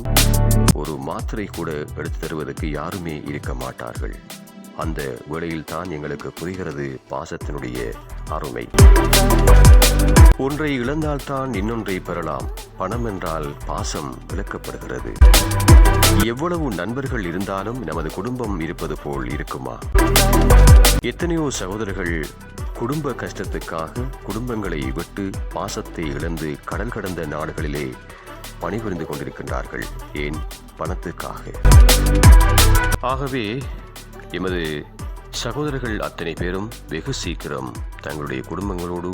ஒரு மாத்திரை கூட எடுத்து தருவதற்கு யாருமே இருக்க மாட்டார்கள். அந்த வேளையில் தான் எங்களுக்கு புரிகிறது பாசத்தினுடைய அருமை. ஒன்றை இழந்தால்தான் இன்னொன்றை பெறலாம். பணம் என்றால் பாசம் விலக்கப்படுகிறது. எவ்வளவு நண்பர்கள் இருந்தாலும் நமது குடும்பம் இருப்பது போல் இருக்குமா? எத்தனையோ சகோதரர்கள் குடும்ப கஷ்டத்துக்காக குடும்பங்களை விட்டு பாசத்தை இழந்து கடல் கடந்த நாடுகளிலே பணிபுரிந்து கொண்டிருக்கின்றார்கள். ஏன்? பணத்துக்காக. ஆகவே எமது சகோதரர்கள் அத்தனை பேரும் வெகு சீக்கிரம் தங்களுடைய குடும்பங்களோடு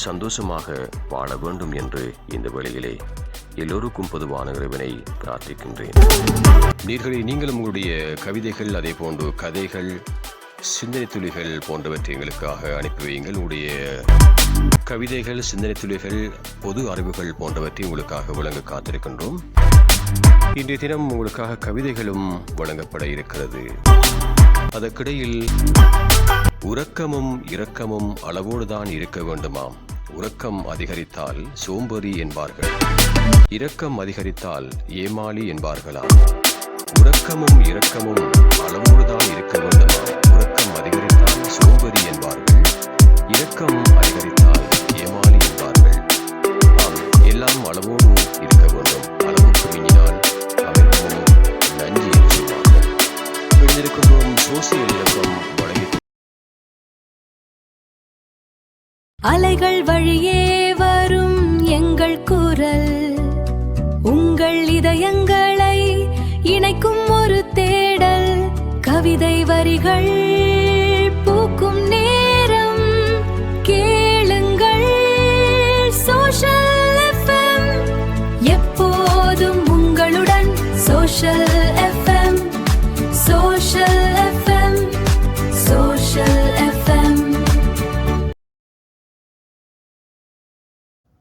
சந்தோஷமாக வாழ வேண்டும் என்று இந்த வேளையிலே எல்லோருக்கும் பொதுவான இறைவனை பிரார்த்திக்கின்றேன். நீங்களும் உங்களுடைய கவிதைகள், அதே போன்று கதைகள், சிந்தனை துளிகள் போன்றவற்றை எங்களுக்காக அனுப்பி வையுங்கள். உங்களுடைய கவிதைகள், சிந்தனை துளிகள், பொது அறிவுகள் போன்றவற்றை உங்களுக்காக வழங்க காத்திருக்கின்றோம். இன்றைய தினம் உங்களுக்காக கவிதைகளும் வழங்கப்பட இருக்கிறது. அதற்கிடையில் உறக்கமும் இரக்கமும் அளவோடுதான் இருக்க வேண்டுமாம். உறக்கம் அதிகரித்தால் சோம்பேறி என்பார்கள், இரக்கம் அதிகரித்தால் ஏமாளி என்பார்களாம். உறக்கமும் இரக்கமும் அளவோடுதான் இருக்க வேண்டுமாம். உறக்கம் அதிகரித்தால் சோம்பேறி என்பார்கள், இரக்கம் அதிகரித்தால் ஏமாளி என்பார்கள். ஆம், எல்லாம் அளவோடு இருக்க வேண்டும். அளவுக்கு மிஞ்சினால் அமைப்போம் நன்றி என்று சொல்வார்கள். எழுந்திருக்கின்றோம் சோசியல் எஃப்எம் வழங்கி. அலைகள் வழியே வரும் எங்கள் குரல், உங்கள் இதயங்களை இணைக்கும் ஒரு தேடல். கவிதை வரிகள் பூக்கும் நேரம் கேளுங்கள். சோஷியல் எஃப்எம் எப்போதும் உங்களுடன். Social FM, social FM, social FM.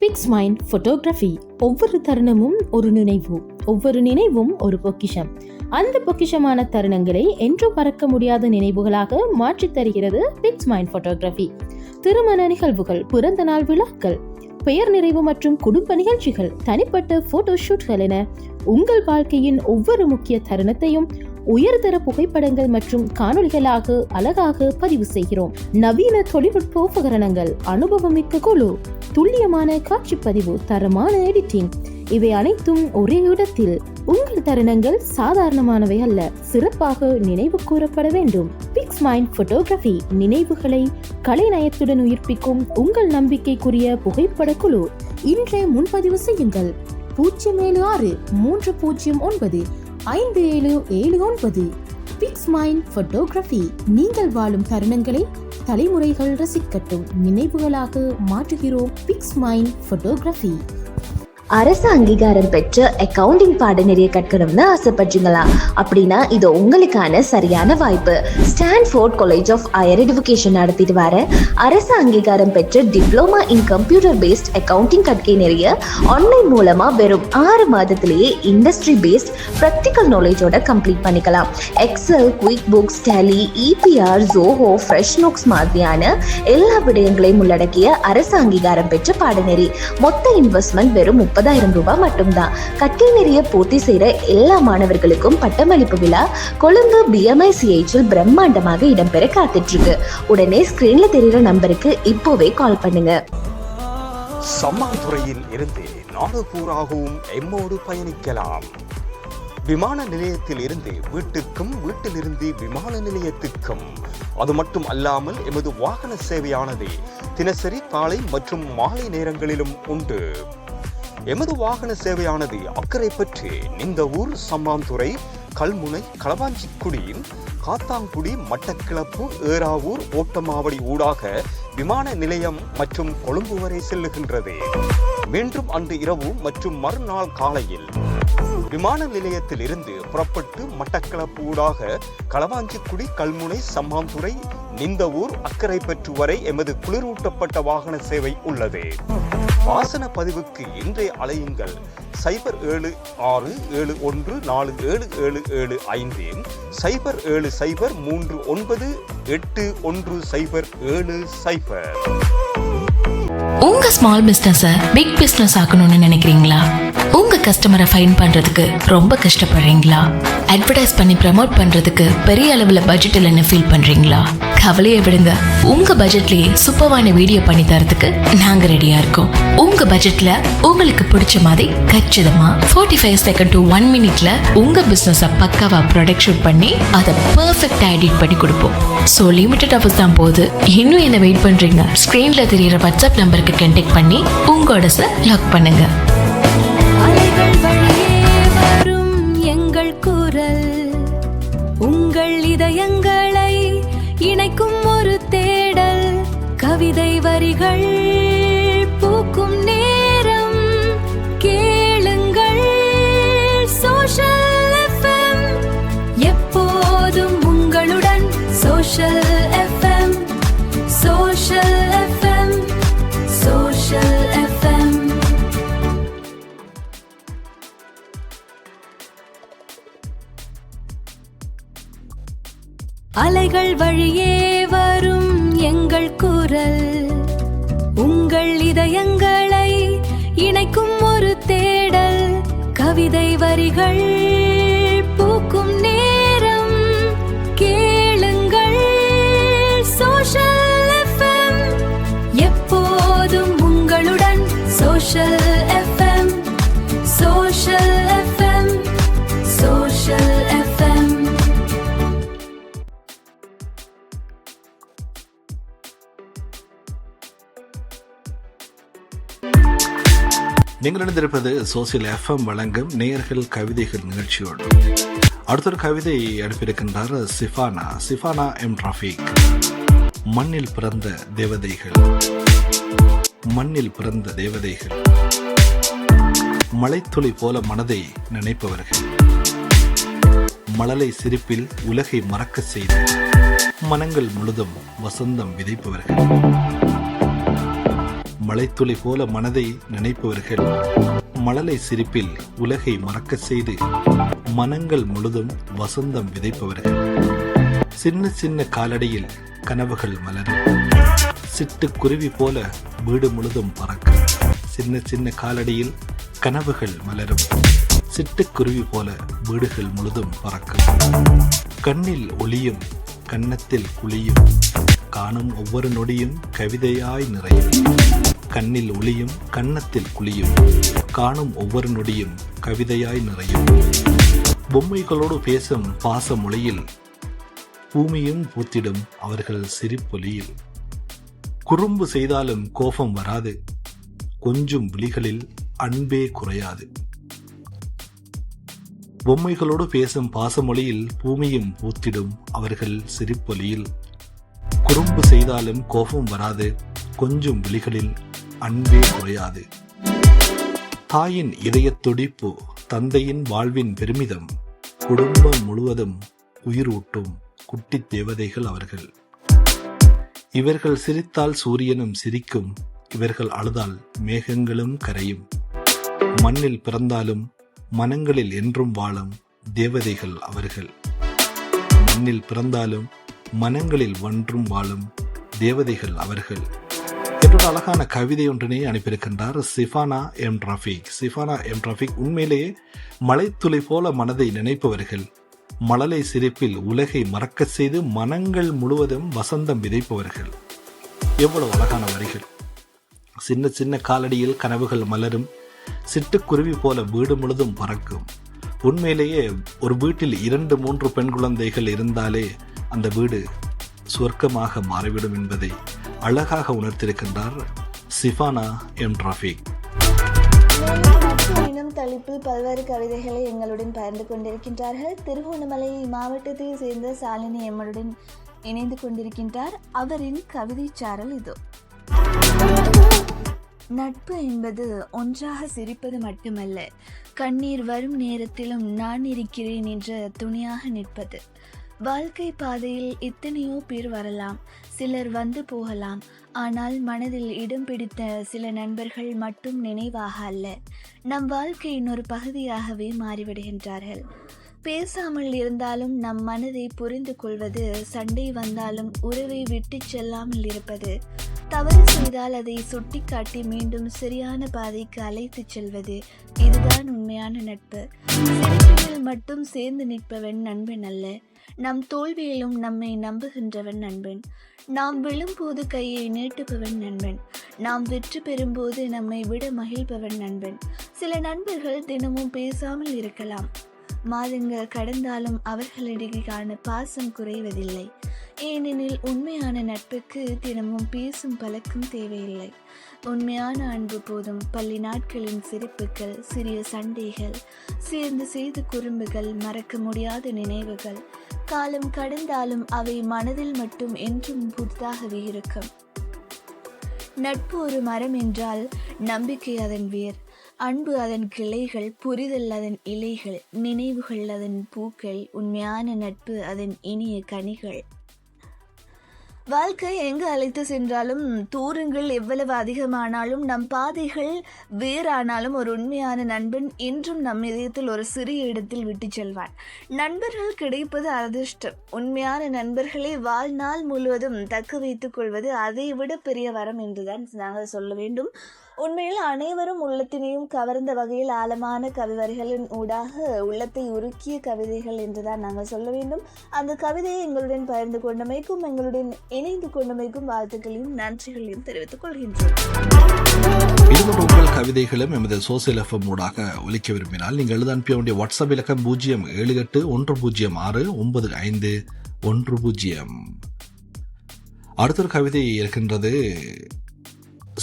Pix Mind photography. ஒவ்வொரு தருணமும் ஒரு நினைவு, ஒவ்வொரு நினைவும் ஒரு பொக்கிஷம். அந்த பொக்கிஷமான தருணங்களை என்றும் மறக்க முடியாத நினைவுகளாக மாற்றித் தருகிறது பிக்ஸ் மைண்ட் போட்டோகிராஃபி. திருமண நிகழ்வுகள், பிறந்த நாள் விழாக்கள், பெயர் நிறைவு மற்றும் குடும்ப நிகழ்ச்சிகள், தனிப்பட்ட போட்டோ ஷூட்கள் என உங்கள் வாழ்க்கையின் ஒவ்வொரு முக்கிய தருணத்தையும் உயர்தர புகைப்படங்கள் மற்றும் காணொளிகளாக அழகாக பதிவு செய்கிறோம். நவீன தொழில்நுட்ப உபகரணங்கள், அனுபவமிக்க குழு, துல்லியமான காட்சிப்பதிவு, தரமான எடிட்டிங், இவை அனைத்தும் ஒரே இடத்தில். உங்கள் தருணங்கள் சாதாரணமானவை அல்ல, சிறப்பாக நினைவு கூறப்பட வேண்டும். பிக்ஸ்மைண்ட் போட்டோகிராஃபி நினைவுகளை கலைநயத்துடன் உயிர்ப்பிக்கும் உங்கள் நம்பிக்கைக்குரிய புகைப்பட குழு. இன்றே முன்பதிவு செய்யுங்கள். 076-309-5779. பிக்ஸ்மைண்ட் போட்டோகிராஃபி. நீங்கள் வாழும் தருணங்களை தலைமுறைகள் ரசிக்கட்டும், நினைவுகளாக மாற்றுகிறோம். பிக்ஸ்மைண்ட் போட்டோகிராஃபி. அரசு அங்கீகாரம் பெற்ற அக்கவுண்டிங் பாடநெறியை கற்கணும்னு ஆசைப்படுறீங்களா? அப்படின்னா இது உங்களுக்கான சரியான வாய்ப்பு. Stanford college of higher education நடத்திட்டு வர அரசு அங்கீகாரம் பெற்ற diploma in computer based accounting கற்கை நிறைய ஆன்லைன் மூலமா வெறும் 6 மாதத்திலேயே இண்டஸ்ட்ரி பேஸ்ட் ப்ராக்டிக்கல் நாலேஜோட கம்ப்ளீட் பண்ணிக்கலாம். Excel, QuickBooks, Tally, EPR, Zoho, fresh notes மாதிரியான எல்லா விடயங்களையும் உள்ளடக்கிய அரசு அங்கீகாரம் பெற்ற பாடநெறி. மொத்த இன்வெஸ்ட்மெண்ட் வெறும் 30,000 ரூபாய் மட்டும்தான். கற்கை நெறிய பூர்த்தி செய்யற எல்லா மாணவர்களுக்கும் பட்டமளிப்பு விழா கொழும்பு BMICHல் பிரம்மாண்டமாக இடம்பெற காத்துட்டு இருக்கு. உடனே ஸ்கிரீன்ல தெரியுற நம்பருக்கு இப்போவே கால் பண்ணுங்க. சம்மாந்துறையில் இருந்து நாடு பூராகவும் எம்மோடு பயணிக்கலாம். விமான நிலையத்தில் இருந்து வீட்டுக்கும், வீட்டிலிருந்து விமான நிலையத்துக்கும். அது மட்டும் அல்லாமல் எமது வாகன சேவையானது தினசரி காலை மற்றும் மாலை நேரங்களிலும் உண்டு. எமது வாகன சேவையானது அக்கறை பற்றி இந்த ஊர் சம்மாந்துறை, கல்முனை, களவாஞ்சிக்குடி, காத்தாங்குடி, மட்டக்கிளப்பு, ஏறாவூர், ஓட்டமாவடி ஊடாக விமான நிலையம் மற்றும் கொழும்பு வரை செல்லுகின்றது. மீண்டும் அன்று இரவு மற்றும் மறுநாள் காலையில் விமான நிலையத்தில் இருந்து புறப்பட்டு மட்டக்களப்பு ஊடாக களவாஞ்சிக்குடி, கல்முனை, சம்மாந்துறை, நிந்தவூர், அக்கரை பெற்று வரை எமது குளிரூட்டப்பட்ட வாகன சேவை உள்ளது. வாசன பதிவுக்கு இன்றைய அலையுங்கள் 0766714775, 0770398107. உங்க ஸ்மால் பிசினஸ பிக் பிசினஸ் ஆக்கணும்னு நினைக்கிறீங்களா? உங்க கஸ்டமரை ஃபைன் பண்றதுக்கு ரொம்ப கஷ்டப்படுறீங்களா? அட்வர்டைஸ் பண்ணி ப்ரமோட் பண்றதுக்கு பெரிய அளவுல பட்ஜெட் இல்லைன்னு ஃபீல் பண்றீங்களா? கவலையை விடுங்க. உங்க பட்ஜெட்லயே சூப்பரான வீடியோ பண்ணி தரதுக்கு நாங்க ரெடியா இருக்கோம். உங்க பட்ஜெட்ல உங்களுக்கு பிடிச்ச மாதிரி கச்சிதமா 45 செகண்ட் to 1 மினிட்ல உங்க பிசினஸ பக்காவா ப்ராடக்ட் ஷூட் பண்ணி அதை பெர்ஃபெக்ட்டா எடிட் பண்ணி கொடுப்போம். சோ லிமிடெட் ஆஃபர்ஸ் தான் போது. இன்னும் என்ன வெயிட் பண்றீங்க? ஸ்கிரீன்ல தெரியுற வாட்ஸ்அப் நம்பருக்கு கான்டாக்ட் பண்ணி உங்க ஆர்டர்ஸ லாக் பண்ணுங்க. அலைகள் வழியே வரும் எங்கள் குரல், உங்கள் இதயங்களை இணைக்கும் ஒரு தேடல். கவிதை வரிகள் பூக்கும் நேரம் கேளுங்கள். சோஷல் FM எப்போதும் உங்களுடன். Social FM, social FM, social FM. அலைகள் வழியே வரும் எங்கள் குரல், உங்கள் இதயங்களை இணைக்கும் ஒரு தேடல். கவிதை வரிகள் பூக்கும் நேரம் கேளுங்கள். சோஷல் FM எப்போதும் உங்களுடன். Social FM, social FM, social FM. நீங்கள் இணைந்திருப்பது சோசியல் FM வழங்கும் நேயர்கள் கவிதைகள் நிகழ்ச்சியோடு. அடுத்த ஒரு கவிதை அனுப்பியிருக்கின்றார் சிஃபானா எம் ரஃபீக். மண்ணில் பிறந்த தேவதைகள், மண்ணில் பிறந்த தேவதைகள், மலைத்துளி போல மனதை நினைப்பவர்கள், மழலை சிரிப்பில் உலகை மறக்க செய்து மனங்கள் முழுதும் வசந்தம் விதைப்பவர்கள், மலைத்துளி போல மனதை நினைப்பவர்கள், மழலை சிரிப்பில் உலகை மறக்க செய்து மனங்கள் முழுதும் வசந்தம் விதைப்பவர்கள், சின்ன சின்ன காலடியில் கனவுகள் மலரும், சிட்டுக்குருவி போல வீடு முழுதும் பறக்க சின்ன சின்ன காலடியில் கனவுகள் மலரும். சிட்டுக்குருவி போல வீடுகள் முழுதும் பறக்கும். கண்ணில் ஒளியும் கன்னத்தில் குளியும், காணும் ஒவ்வொரு நொடியும் கவிதையாய் நிறையும். கண்ணில் ஒளியும் கன்னத்தில் குளியும், காணும் ஒவ்வொரு நொடியும் கவிதையாய் நிறையும். பொம்மைகளோடு பேசும் பாச மொழியில் பூமியும் பூத்திடும் அவர்கள் சிரிப்பொலியில். குறும்பு செய்தாலும் கோபம் வராது, கொஞ்சும் விழிகளில் அன்பே குறையாது. பொம்மைகளோடு பேசும் பாசமொழியில் பூமியும் பூத்திடும் அவர்கள் சிரிப்பொலியில். குறும்பு செய்தாலும் கோபம் வராது, கொஞ்சும் விழிகளில் அன்பே குறையாது. தாயின் இதயத் துடிப்பு, தந்தையின் வாழ்வின் பெருமிதம், குடும்பம் முழுவதும் உயிரூட்டும் குட்டி தேவதைகள் அவர்கள். இவர்கள் சிரித்தால் சூரியனும் சிரிக்கும், இவர்கள் அழுதால் மேகங்களும் கரையும். மண்ணில் பிறந்தாலும் மனங்களில் என்றும் வாழும் தேவதைகள் அவர்கள். மண்ணில் பிறந்தாலும் மனங்களில் ஒன்றும் வாழும் தேவதைகள் அவர்கள் என்ற அழகான கவிதை ஒன்றினை அனுப்பியிருக்கின்றார் சிஃபானா எம் ரஃபீக். சிஃபானா எம் ரஃபீக் உண்மையிலேயே மலைத்துளி போல மனதை நினைப்பவர்கள். மழலை சிரிப்பில் உலகை மறக்க செய்து மனங்கள் முழுவதும் வசந்தம் விதைப்பவர்கள். எவ்வளவு அழகான வரிகள். சின்ன சின்ன காலடியில் கனவுகள் மலரும், சிட்டுக்குருவி போல வீடு முழுதும் பறக்கும். உண்மையிலேயே ஒரு வீட்டில் 2-3 பெண் குழந்தைகள் இருந்தாலே அந்த வீடு சொர்க்கமாக மாறிவிடும் என்பதை அழகாக உணர்த்திருக்கின்றார் சிஃபானா எம் ரஃபீக். எனும் தலைப்பில் பல்வேறு கவிதைகளை எங்களுடன் பகிர்ந்து கொண்டிருக்கின்றார்கள். திருகோணமலை மாவட்டத்தை சேர்ந்த சாலினி எம்முடன் இணைந்து கொண்டிருக்கின்றார். அவரின் கவிதை சாரல் இதோ. நட்பு என்பது ஒன்றாக சிரிப்பது மட்டுமல்ல, கண்ணீர் வரும் நேரத்திலும் நான் இருக்கிறேன் என்ற துணையாக நிற்பது. வாழ்க்கை பாதையில் எத்தனையோ பேர் வரலாம், சிலர் வந்து போகலாம். ஆனால் மனதில் இடம் பிடித்த சில நண்பர்கள் மட்டும் நினைவாக அல்ல, நம் வாழ்க்கையின் ஒரு பகுதியாகவே மாறிவிடுகின்றார்கள். பேசாமல் இருந்தாலும் நம் மனதை புரிந்து கொள்வது, சண்டை வந்தாலும் உறவை விட்டு செல்லாமல் இருப்பது, தவறு செய்தால் அதை சுட்டிக்காட்டி மீண்டும் சரியான பாதைக்கு அழைத்து செல்வது, இதுதான் உண்மையான நட்பு. சிரிப்பில் மட்டும் சேர்ந்து நிற்பவன் நண்பன் அல்ல, நம் தோல்வியிலும் நம்மை நம்புகின்றவன் நண்பன். நாம் விழும்போது கையை நீட்டுபவன் நண்பன், நாம் வெற்றி பெறும்போது நம்மை விட மகிழ்பவன் நண்பன். சில நண்பர்கள் தினமும் பேசாமல் இருக்கலாம், மாதங்கள் கடந்தாலும் அவர்களிடையான பாசம் குறைவதில்லை. ஏனெனில் உண்மையான நட்புக்கு தினமும் பேசும் பழக்கம் தேவையில்லை. உண்மையான அன்பு போதும். பள்ளி நாட்களின் சிரிப்புகள், சிறிய சண்டைகள், சேர்ந்து செய்த குறும்புகள், மறக்க முடியாத நினைவுகள், காலம் கடந்தாலும் அவை மனதில் மட்டும் என்றும் புதிதாகவே இருக்கும். நட்பு ஒரு மரம் என்றால் நம்பிக்கை அதன் வேர், அன்பு அதன் கிளைகள், புரிதல் அதன் இலைகள், நினைவுகள் அதன் பூக்கள், உண்மையான நட்பு அதன் இனிய கனிகள். வாழ்க்கை எங்கு அழைத்து சென்றாலும், தூரங்கள் எவ்வளவு அதிகமானாலும், நம் பாதைகள் வேறானாலும், ஒரு உண்மையான நண்பன் என்றும் நம் இதயத்தில் ஒரு சிறிய இடத்தில் விட்டு செல்வான். நண்பர்கள் கிடைப்பது அதிர்ஷ்டம். உண்மையான நண்பர்களை வாழ்நாள் முழுவதும் தக்க வைத்துக் கொள்வது அதை விட பெரிய வரம் என்றுதான் நாங்கள் சொல்ல வேண்டும். உண்மையில் அனைவரும் உள்ளத்தினையும் கவர்ந்த வகையில் ஆழமான கவிவரிகளின் ஊடாக உள்ளத்தை உருக்கிய கவிதைகள் என்றுதான் நாங்கள் சொல்ல வேண்டும். அந்த கவிதையை எங்களுடன் பகிர்ந்து கொண்டமைக்கும் எங்களுடன் இணைந்து கொண்டமைக்கும் வாழ்த்துக்களையும் நன்றிகளையும் தெரிவித்துக் கொள்கின்றோம். இதுபோன்ற உங்கள் கவிதைகளும் எமது சோசியல் எஃப்எம் ஊடாக ஒலிக்க விரும்பினால் நீங்கள் எழுத அனுப்ப வேண்டிய வாட்ஸ்அப் இலக்கம் 078-106-9510. அடுத்த கவிதை இருக்கின்றது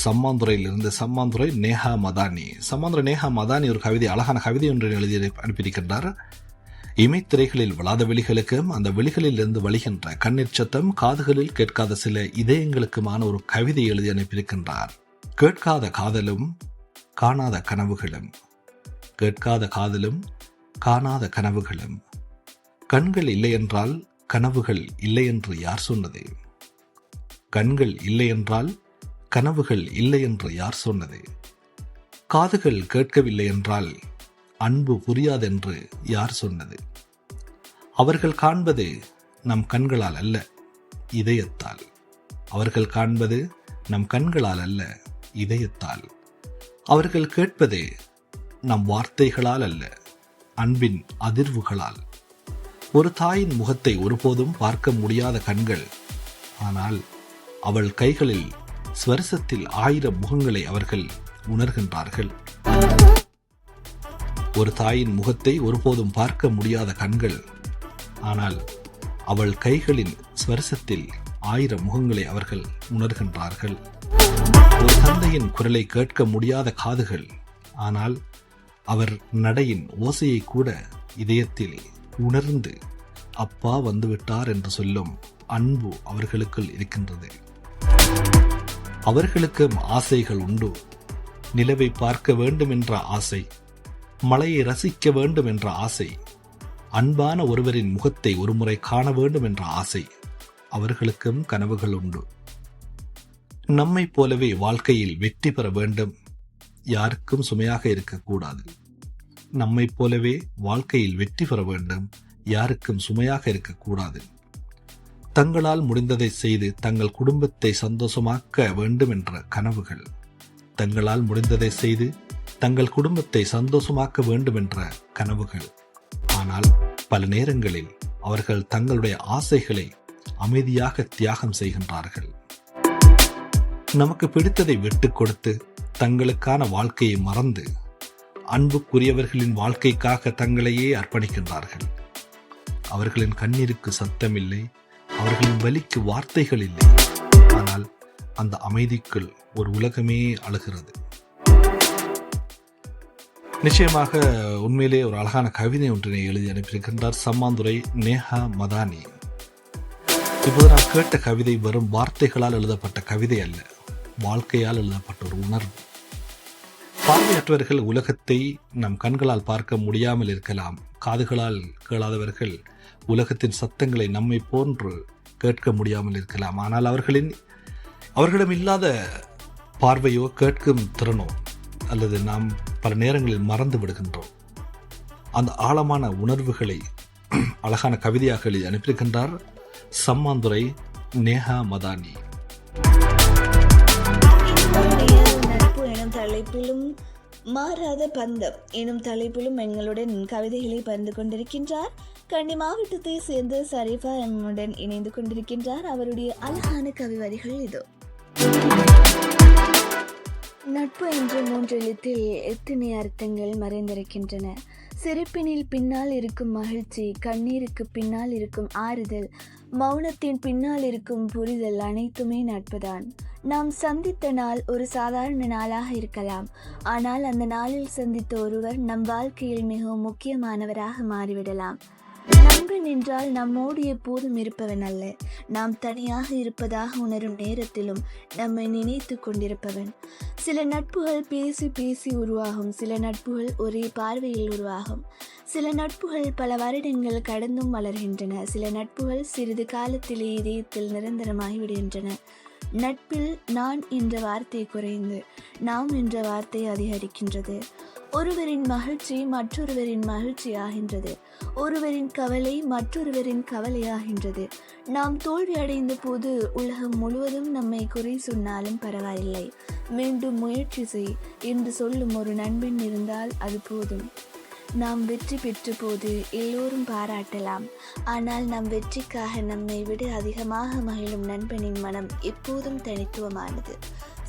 சம்மாந்துறையிலிருந்து. சம்மாந்துறை நேஹா மதானி. சம்மாந்துறை நேஹா மதானி ஒரு கவிதை, அழகான கவிதை ஒன்று எழுதி அனுப்பியிருக்கின்றார். இமைத்திரைகளில் விழாத வெளிகளுக்கும் அந்த வெளிகளில் இருந்து வழிகின்ற கண்ணீர் சத்தம் காதுகளில் கேட்காத சில இதயங்களுக்குமான ஒரு கவிதை எழுதி அனுப்பியிருக்கின்றார். கேட்காத காதலும் காணாத கனவுகளும், கேட்காத காதலும் காணாத கனவுகளும், கண்கள் இல்லை என்றால் கனவுகள் இல்லை என்று யார் சொன்னது? கண்கள் இல்லை என்றால் கனவுகள் இல்லை என்று யார் சொன்னது? காதுகள் கேட்கவில்லை என்றால் அன்பு புரியாதென்று யார் சொன்னது? அவர்கள் காண்பது நம் கண்களால் அல்ல, இதயத்தால். அவர்கள் காண்பது நம் கண்களால் அல்ல, இதயத்தால். அவர்கள் கேட்பது நம் வார்த்தைகளால் அல்ல, அன்பின் அதிர்வுகளால். ஒரு தாயின் முகத்தை ஒருபோதும் பார்க்க முடியாத கண்கள், ஆனால் அவள் கைகளில் ஸ்வரசத்தில் 1000 முகங்களை அவர்கள் உணர்கின்றார்கள். ஒரு தாயின் முகத்தை ஒருபோதும் பார்க்க முடியாத கண்கள், ஆனால் அவள் கைகளின் ஸ்வரசத்தில் 1000 முகங்களை அவர்கள் உணர்கின்றார்கள். ஒரு தந்தையின் குரலை கேட்க முடியாத காதுகள், ஆனால் அவர் நடையின் ஓசையை கூட இதயத்தில் உணர்ந்து அப்பா வந்துவிட்டார் என்று சொல்லும் அன்பு அவர்களுக்குள் இருக்கின்றது. அவர்களுக்கும் ஆசைகள் உண்டு. நிலவை பார்க்க வேண்டும் என்ற ஆசை, மலையை ரசிக்க வேண்டும் என்ற ஆசை, அன்பான ஒருவரின் முகத்தை ஒருமுறை காண வேண்டும் என்ற ஆசை. அவர்களுக்கும் கனவுகள் உண்டு. நம்மை போலவே வாழ்க்கையில் வெற்றி பெற வேண்டும், யாருக்கும் சுமையாக இருக்கக்கூடாது. நம்மை போலவே வாழ்க்கையில் வெற்றி பெற வேண்டும், யாருக்கும் சுமையாக இருக்கக்கூடாது. தங்களால் முடிந்ததை செய்து தங்கள் குடும்பத்தை சந்தோஷமாக்க வேண்டும் என்ற கனவுகள், தங்களால் முடிந்ததை செய்து தங்கள் குடும்பத்தை சந்தோஷமாக்க வேண்டும் என்ற கனவுகள். ஆனால் பல நேரங்களில் அவர்கள் தங்களுடைய ஆசைகளை அமைதியாக தியாகம் செய்கின்றார்கள். நமக்கு பிடித்ததை விட்டுக் கொடுத்து தங்களுக்கான வாழ்க்கையை மறந்து அன்புக்குரியவர்களின் வாழ்க்கைக்காக தங்களையே அர்ப்பணிக்கின்றார்கள். அவர்களின் கண்ணீருக்கு சத்தமில்லை, அவர்களின் வலிக்கு வார்த்தைகள் இல்லை, ஆனால் அந்த அமைதிக்குள் ஒரு உலகமே அழுகிறது. நிச்சயமாக உண்மையிலே ஒரு அழகான கவிதை ஒன்றினை எழுதி அனுப்பியிருக்கின்றார் சம்மாந்துரை நேஹா மதானி. இப்போது நான் கேட்ட கவிதை வெறும் வார்த்தைகளால் எழுதப்பட்ட கவிதை அல்ல, வாழ்க்கையால் எழுதப்பட்ட ஒரு உணர்வு. பார்வையற்றவர்கள் உலகத்தை நம் கண்களால் பார்க்க முடியாமல் இருக்கலாம், காதுகளால் கேளாதவர்கள் உலகத்தின் சத்தங்களை நம்மை போன்று கேட்க முடியாமல் இருக்கலாம். ஆனால் அவர்களிடம் இல்லாத பார்வையோ கேட்கும் திறனோ அல்லது நாம் பல நேரங்களில் மறந்து விடுகின்றோம். அந்த ஆழமான உணர்வுகளை அழகான கவிதையாக எழுதி அனுப்பியிருக்கின்றார் சம்மாந்துரை நேஹா மதானி. நட்பு எனும் தலைப்பிலும் மாறாத பந்தம் எனும் தலைப்பிலும் எங்களுடன் கவிதைகளை பகிர்ந்து கொண்டிருக்கின்றார் கண்டி மாவட்டத்தை சேர்ந்த சரிஃபா எம்முடன் இணைந்து கொண்டிருக்கின்றார். அவருடைய அழகான கவிவரிகள் இதோ. நட்பு என்ற 3 எழுத்தில் எத்தனை அர்த்தங்கள் மறைந்திருக்கின்றன. சிரிப்பினில் பின்னால் இருக்கும் மகிழ்ச்சி, கண்ணீருக்கு பின்னால் இருக்கும் ஆறுதல், மௌனத்தின் பின்னால் இருக்கும் புரிதல் அனைத்துமே நட்புதான். நாம் சந்தித்த நாள் ஒரு சாதாரண நாளாக இருக்கலாம், ஆனால் அந்த நாளில் சந்தித்த ஒருவர் நம் வாழ்க்கையில் மிகவும் முக்கியமானவராக மாறிவிடலாம். நண்பன் என்றால் நம்மோடு எப்போதும் இருப்பவன் அல்ல, நாம் தனியாக இருப்பதாக உணரும் நேரத்திலும் நம்மை நினைத்து கொண்டிருப்பவன். சில நட்புகள் பேசி பேசி உருவாகும், சில நட்புகள் ஒரே பார்வையில் உருவாகும், சில நட்புகள் பல வருடங்கள் கடந்தும் வளர்கின்றன, சில நட்புகள் சிறிது காலத்திலே இதயத்தில் நிரந்தரமாகி விடுகின்றன. நட்பில் நான் என்ற வார்த்தை குறைந்து நாம் என்ற வார்த்தை அதிகரிக்கின்றது. ஒருவரின் மகிழ்ச்சி மற்றொருவரின் மகிழ்ச்சி ஆகின்றது, ஒருவரின் கவலை மற்றொருவரின் கவலையாகின்றது. நாம் தோல்வி அடைந்த போது உலகம் முழுவதும் நம்மை குறை சொன்னாலும் பரவாயில்லை, மீண்டும் முயற்சி செய் என்று சொல்லும் ஒரு நண்பன் இருந்தால் அது போதும். நாம் வெற்றி பெற்ற போது எல்லோரும் பாராட்டலாம், ஆனால் நம் வெற்றிக்காக நம்மை விட அதிகமாக மகிழும் நண்பனின் மனம் எப்போதும் தனித்துவமானது.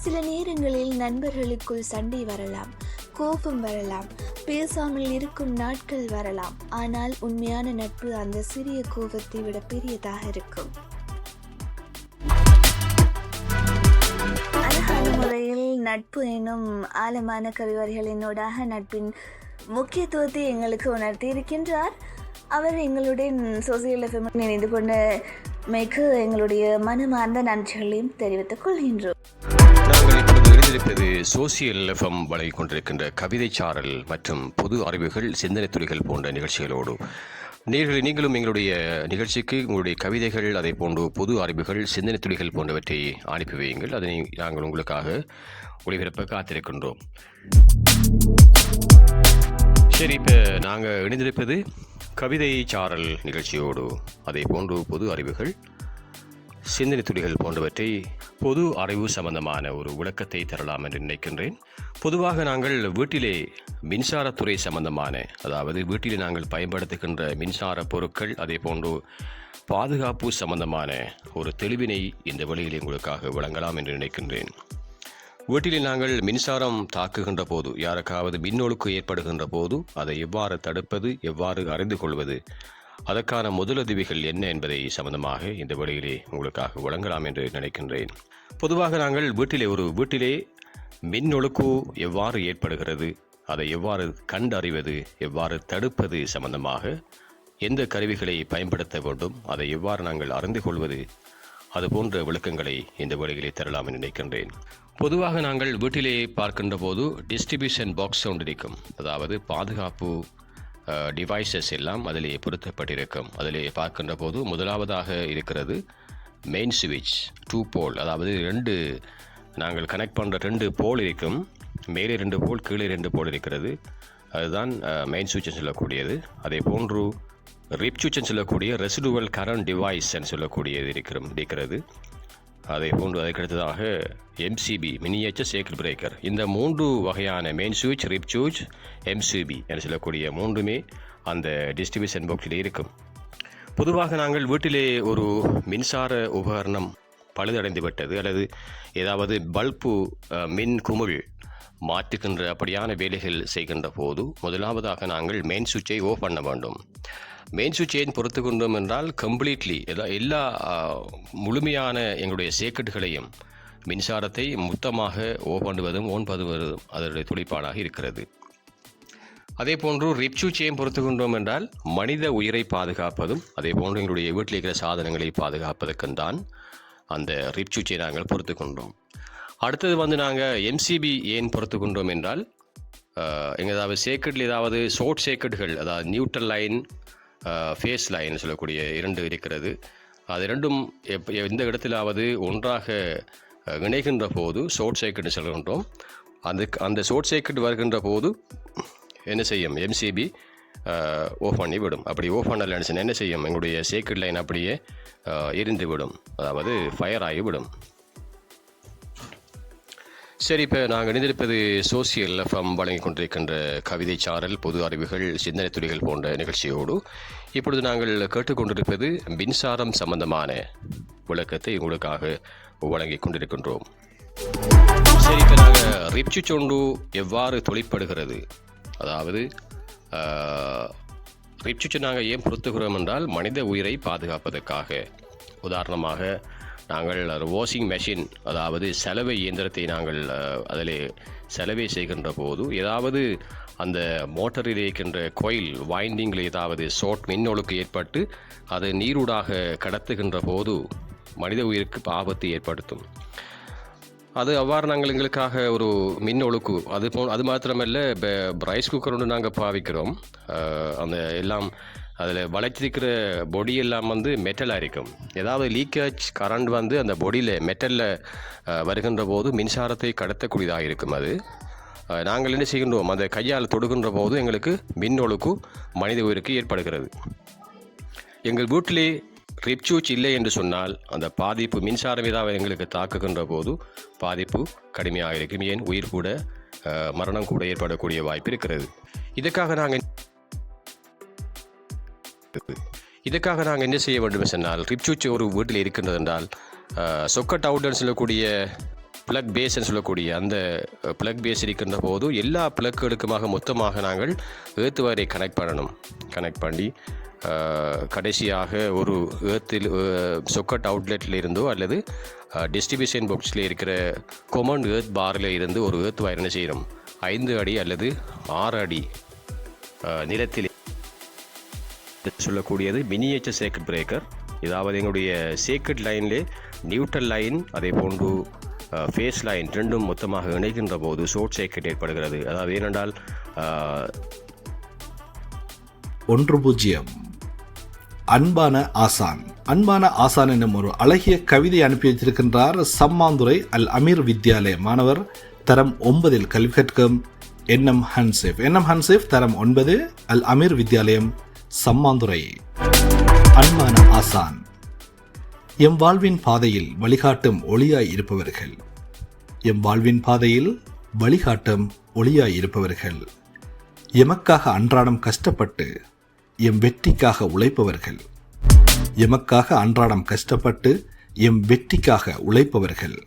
சில நேரங்களில் நண்பர்களுக்குள் சண்டை வரலாம், கோபம் வரலாம், பேசாமல் இருக்கும் நாட்கள் வரலாம், ஆனால் உண்மையான நட்பு அந்த சிறிய கோபத்தை விட பெரியதாக இருக்கும். அழகான முறையில் நட்பு எனும் ஆழமான கவிவரிகளினோடாக நட்பின் முக்கியத்துவத்தை எங்களுக்கு உணர்த்தி இருக்கின்றார். அவர் எங்களுடன் சோசியல் எஃப்எம் இணைந்து கொண்ட மிக எங்களுடைய மனமார்ந்த நன்றிகளையும் தெரிவித்துக் கொள்கின்றோம். நாங்கள் இப்பொழுது இணைந்திருப்பது சோசியல் எஃப்எம் வழங்கிக் கொண்டிருக்கின்ற கவிதை சாரல் மற்றும் பொது அறிவுகள், சிந்தனை துளிகள் போன்ற நிகழ்ச்சிகளோடு நேர்களை நீங்களும் எங்களுடைய நிகழ்ச்சிக்கு உங்களுடைய கவிதைகள், அதை போன்று பொது அறிவுகள், சிந்தனை துளிகள் போன்றவற்றை அனுப்பி வையுங்கள். அதனை நாங்கள் உங்களுக்காக ஒளிபரப்ப காத்திருக்கின்றோம். சரி, இப்போ நாங்கள் இணைந்திருப்பது கவிதை சாரல் நிகழ்ச்சியோடு, அதை போன்று பொது அறிவுகள், சிந்தனை துளிகள் போன்றவற்றை பொது அறிவு சம்பந்தமான ஒரு விளக்கத்தை தரலாம் என்று நினைக்கின்றேன். பொதுவாக நாங்கள் வீட்டிலே மின்சாரத்துறை சம்பந்தமான, அதாவது வீட்டிலே நாங்கள் பயன்படுத்துகின்ற மின்சார பொருட்கள், அதே போன்று பாதுகாப்பு சம்பந்தமான ஒரு தெளிவினை இந்த வழியில் உங்களுக்காக வழங்கலாம் என்று நினைக்கின்றேன். வீட்டிலே நாங்கள் மின்சாரம் தாக்குகின்ற போது, யாருக்காவது மின்னொழுக்கு ஏற்படுகின்ற போது அதை எவ்வாறு தடுப்பது, எவ்வாறு அறிந்து கொள்வது, அதற்கான முதலுதவிகள் என்ன என்பதை சம்பந்தமாக இந்த வழியிலே உங்களுக்காக வழங்கலாம் என்று நினைக்கின்றேன். பொதுவாக நாங்கள் வீட்டிலே மின்னொழுக்கு எவ்வாறு ஏற்படுகிறது, அதை எவ்வாறு கண்டறிவது, எவ்வாறு தடுப்பது சம்பந்தமாக எந்த கருவிகளை பயன்படுத்த வேண்டும், அதை எவ்வாறு நாங்கள் அறிந்து கொள்வது, அது போன்ற விளக்கங்களை இந்த வழியிலே தரலாம் என்று நினைக்கின்றேன். பொதுவாக நாங்கள் வீட்டிலே பார்க்கின்ற போது டிஸ்ட்ரிபியூஷன் பாக்ஸ் ஒன்று இருக்கும், அதாவது பாதுகாப்பு டிவைசஸ் எல்லாம் அதிலே பொருத்தப்பட்டிருக்கும். அதிலே பார்க்கின்ற போது முதலாவதாக இருக்கிறது மெயின் சுவிட்ச் 2 போல், அதாவது நாங்கள் கனெக்ட் பண்ணுற 2 போல் இருக்கும். மேலே 2 போல், கீழே 2 போல் இருக்கிறது. அதுதான் மெயின் சுவிட்ச் சொல்லக்கூடியது. அதே போன்று ரிப் சுவிட்ச் சொல்லக்கூடிய ரெசிடுவல் கரண்ட் டிவைஸ் என்று சொல்லக்கூடியது இருக்கிறது. அதே போன்று அதற்கடுத்ததாக MCB மினியேச்சர் சர்க்யூட் பிரேக்கர். இந்த 3 வகையான மெயின் சுவிட்ச், ரிப் சுவிட்ச், MCB என்று சொல்லக்கூடிய 3மே அந்த டிஸ்ட்ரிபியூஷன் பாக்ஸில் இருக்கும். பொதுவாக நாங்கள் வீட்டிலே ஒரு மின்சார உபகரணம் பழுதடைந்து விட்டது அல்லது ஏதாவது பல்பு மின் குமிழ் மாற்றுகின்ற அப்படியான வேலைகள் செய்கின்ற போது முதலாவதாக நாங்கள் மெயின் சுவிட்சை ஓஃப் பண்ண வேண்டும். மெயின் சுவிட்ச் ஏன் பொறுத்து கொண்டோம் என்றால் கம்ப்ளீட்லி எல்லா முழுமையான எங்களுடைய சேக்கெட்டுகளையும் மின்சாரத்தை மொத்தமாக ஓஃப் பண்ணுவதும் ஓன் பண்ணுவதும் அதனுடைய துடிப்பாடாக இருக்கிறது. அதே போன்று ரிப் சுவிட்ச் ஏன் பொறுத்து கொண்டோம் என்றால் மனித உயிரை பாதுகாப்பதும் அதே போன்று எங்களுடைய வீட்டில் இருக்கிற சாதனங்களை பாதுகாப்பதற்கும் தான் அந்த ரிப் சுவிட்சை நாங்கள் பொறுத்து கொண்டோம். அடுத்தது நாங்கள் MCB ஏன் பொறுத்து கொண்டோம் என்றால் எங்கேயாவது சேக்கெட்டில் ஏதாவது ஷார்ட் சேக்கெட்டுகள், அதாவது நியூட்ரல் லைன், ஃபேஸ் லைன் சொல்லக்கூடிய 2 இருக்கிறது. அது 2ம் எந்த இடத்திலாவது ஒன்றாக இணைகின்ற போது ஷார்ட் சர்க்யூட் சொல்கின்றோம். அந்த ஷார்ட் சர்க்யூட் வருகின்ற போது என்ன செய்யும், MCB ஓஃப் பண்ணி விடும். அப்படி ஓஃப் பண்ணலன்னு என்ன செய்யும், எங்களுடைய சர்க்யூட் லைன் அப்படியே எரிந்து விடும், அதாவது ஃபயர் ஆகிவிடும். சரி, இப்போ நாங்கள் இணைந்திருப்பது சோசியல் எஃப்எம் வழங்கி கொண்டிருக்கின்ற கவிதை சாரல், பொது அறிவுகள், சிந்தனை துளிகள் போன்ற நிகழ்ச்சியோடு இப்பொழுது நாங்கள் கேட்டுக்கொண்டிருப்பது மின்சாரம் சம்பந்தமான விளக்கத்தை உங்களுக்காக வழங்கி கொண்டிருக்கின்றோம். சரி, இப்போ நாங்கள் ரிப் சுவிட்ச் ஒன்று எவ்வாறு தொழிற்படுகிறது, அதாவது ரிப் சுவிட்சை நாங்கள் ஏன் பொருத்துகிறோம் என்றால் மனித உயிரை பாதுகாப்பதற்காக. உதாரணமாக நாங்கள் வாஷிங் மெஷின், அதாவது சலவை இயந்திரத்தை நாங்கள் அதில் சலவை செய்கின்ற போது ஏதாவது அந்த மோட்டரில் இருக்கின்ற கோயில் வைண்டிங்கில் ஏதாவது ஷார்ட் மின்னொழுக்கு ஏற்பட்டு அது நீரூடாக கடத்துகின்ற போது மனித உயிருக்கு ஆபத்து ஏற்படுத்தும். அது அவ்வாறு நாங்கள் எங்களுக்காக ஒரு மின்னொழுக்கு அது மாத்திரமல்ல, இப்போ ரைஸ் குக்கர் ஒன்று நாங்கள் பாவிக்கிறோம். அந்த எல்லாம் அதில் வளைச்சிருக்கிற பொடி எல்லாம் மெட்டலாக இருக்கும். ஏதாவது லீக்கேஜ் கரண்ட் அந்த பொடியில் மெட்டலில் வருகின்ற போது மின்சாரத்தை கடத்தக்கூடியதாக இருக்கும். அது நாங்கள் என்ன செய்கின்றோம், அந்த கையால் தொடுகின்ற போது எங்களுக்கு மின்னொழுக்கு மனித உயிருக்கு ஏற்படுகிறது. எங்கள் வீட்டிலே ரிப் சுவிட்ச் இல்லை என்று சொன்னால் அந்த பாதிப்பு, மின்சாரம் ஏதாவது எங்களுக்கு தாக்குகின்ற போது பாதிப்பு கடுமையாக இருக்கும். ஏன் உயிர் கூட, மரணம் கூட ஏற்படக்கூடிய வாய்ப்பு இருக்கிறது. இதுக்காக நாங்கள் என்ன செய்ய வேண்டும் சொன்னால், ரிப் சுவிட்ச் ஒரு வீட்டில் இருக்கின்றது என்றால் சொக்கட் அவுட்னு சொல்லக்கூடிய ப்ளக் பேஸ்ன்னு சொல்லக்கூடிய அந்த ப்ளக் பேஸ் இருக்கின்ற போது எல்லா ப்ளக்குகளுக்குமாக மொத்தமாக நாங்கள் ஏர்த் வயரை கனெக்ட் பண்ணி கடைசியாக ஒரு ஏர்த்தில் சொக்கட் அவுட்லெட்டில் இருந்தோ அல்லது டிஸ்ட்ரிபியூஷன் பாக்ஸில் இருக்கிற கொமன் ஏர்த் பாரில் இருந்து ஒரு ஏர்த் வயர் என்ன செய்யணும், 5 அடி அல்லது 6 அடி நிலத்தில் சொல்லக்கூடியது மினியேச்சர் சர்க்யூட் பிரேக்கர். இதாவது எங்களுடைய சர்க்யூட் லைன்லே நியூட்ரல் லைன் அதே போன்று ஃபேஸ் லைன் 2ம் மொத்தமாக இணைகின்ற போது ஷார்ட் சர்க்யூட் ஏற்படுகிறது. அதாவது ஏனென்றால் 10 அன்பான ஆசான் என்னும் ஒரு அழகிய கவிதை அனுப்பி வைத்திருக்கின்றார் சம்மாந்துறை அல் அமீர் வித்யாலய மாணவர், தரம் 9 கல்வி கற்கும் NM ஹன்சேஃப், தரம் 9 அல் அமீர் வித்யாலயம் சம்மாந்துறை. அன்பான ஆசான், எம் வாழ்வின் பாதையில் வழிகாட்டும் ஒளியாய் இருப்பவர்கள். எம் வாழ்வின் பாதையில் வழிகாட்டும் ஒளியாய் இருப்பவர்கள். எமக்காக அன்றாடம் கஷ்டப்பட்டு எம் வெற்றிக்காக உழைப்பவர்கள். எமக்காக அன்றாடம் கஷ்டப்பட்டு எம் வெற்றிக்காக உழைப்பவர்கள்.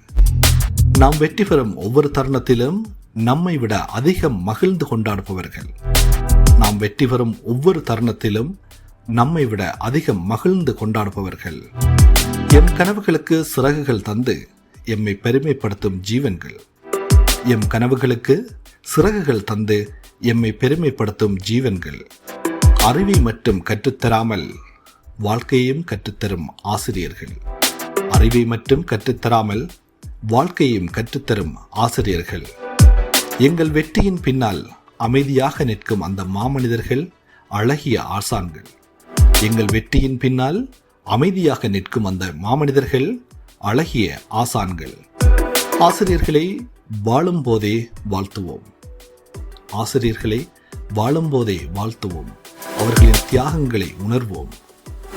நாம் வெற்றி பெறும் ஒவ்வொரு தருணத்திலும் நம்மை விட அதிகம் மகிழ்ந்து கொண்டாடுபவர்கள். நாம் வெற்றி பெறும் ஒவ்வொரு தருணத்திலும் நம்மை விட அதிகம் மகிழ்ந்து கொண்டாடுபவர்கள். எம் கனவுகளுக்கு சிறகுகள் தந்து எம்மை பெருமைப்படுத்தும் ஜீவன்கள். எம் கனவுகளுக்கு சிறகுகள் தந்து எம்மை பெருமைப்படுத்தும் ஜீவன்கள். அறிவை மட்டும் கற்றுத்தராமல் வாழ்க்கையையும் கற்றுத்தரும் ஆசிரியர்கள். அறிவை மட்டும் கற்றுத்தராமல் வாழ்க்கையையும் கற்றுத்தரும் ஆசிரியர்கள். எங்கள் வெற்றியின் பின்னால் அமைதியாக நிற்கும் அந்த மாமனிதர்கள் அழகிய ஆசான்கள். எங்கள் வெற்றியின் பின்னால் அமைதியாக நிற்கும் அந்த மாமனிதர்கள் அழகிய ஆசான்கள். ஆசிரியர்களை வாழும் போதே வாழ்த்துவோம். ஆசிரியர்களை வாழும் போதே வாழ்த்துவோம். அவர்களின் தியாகங்களை உணர்வோம்.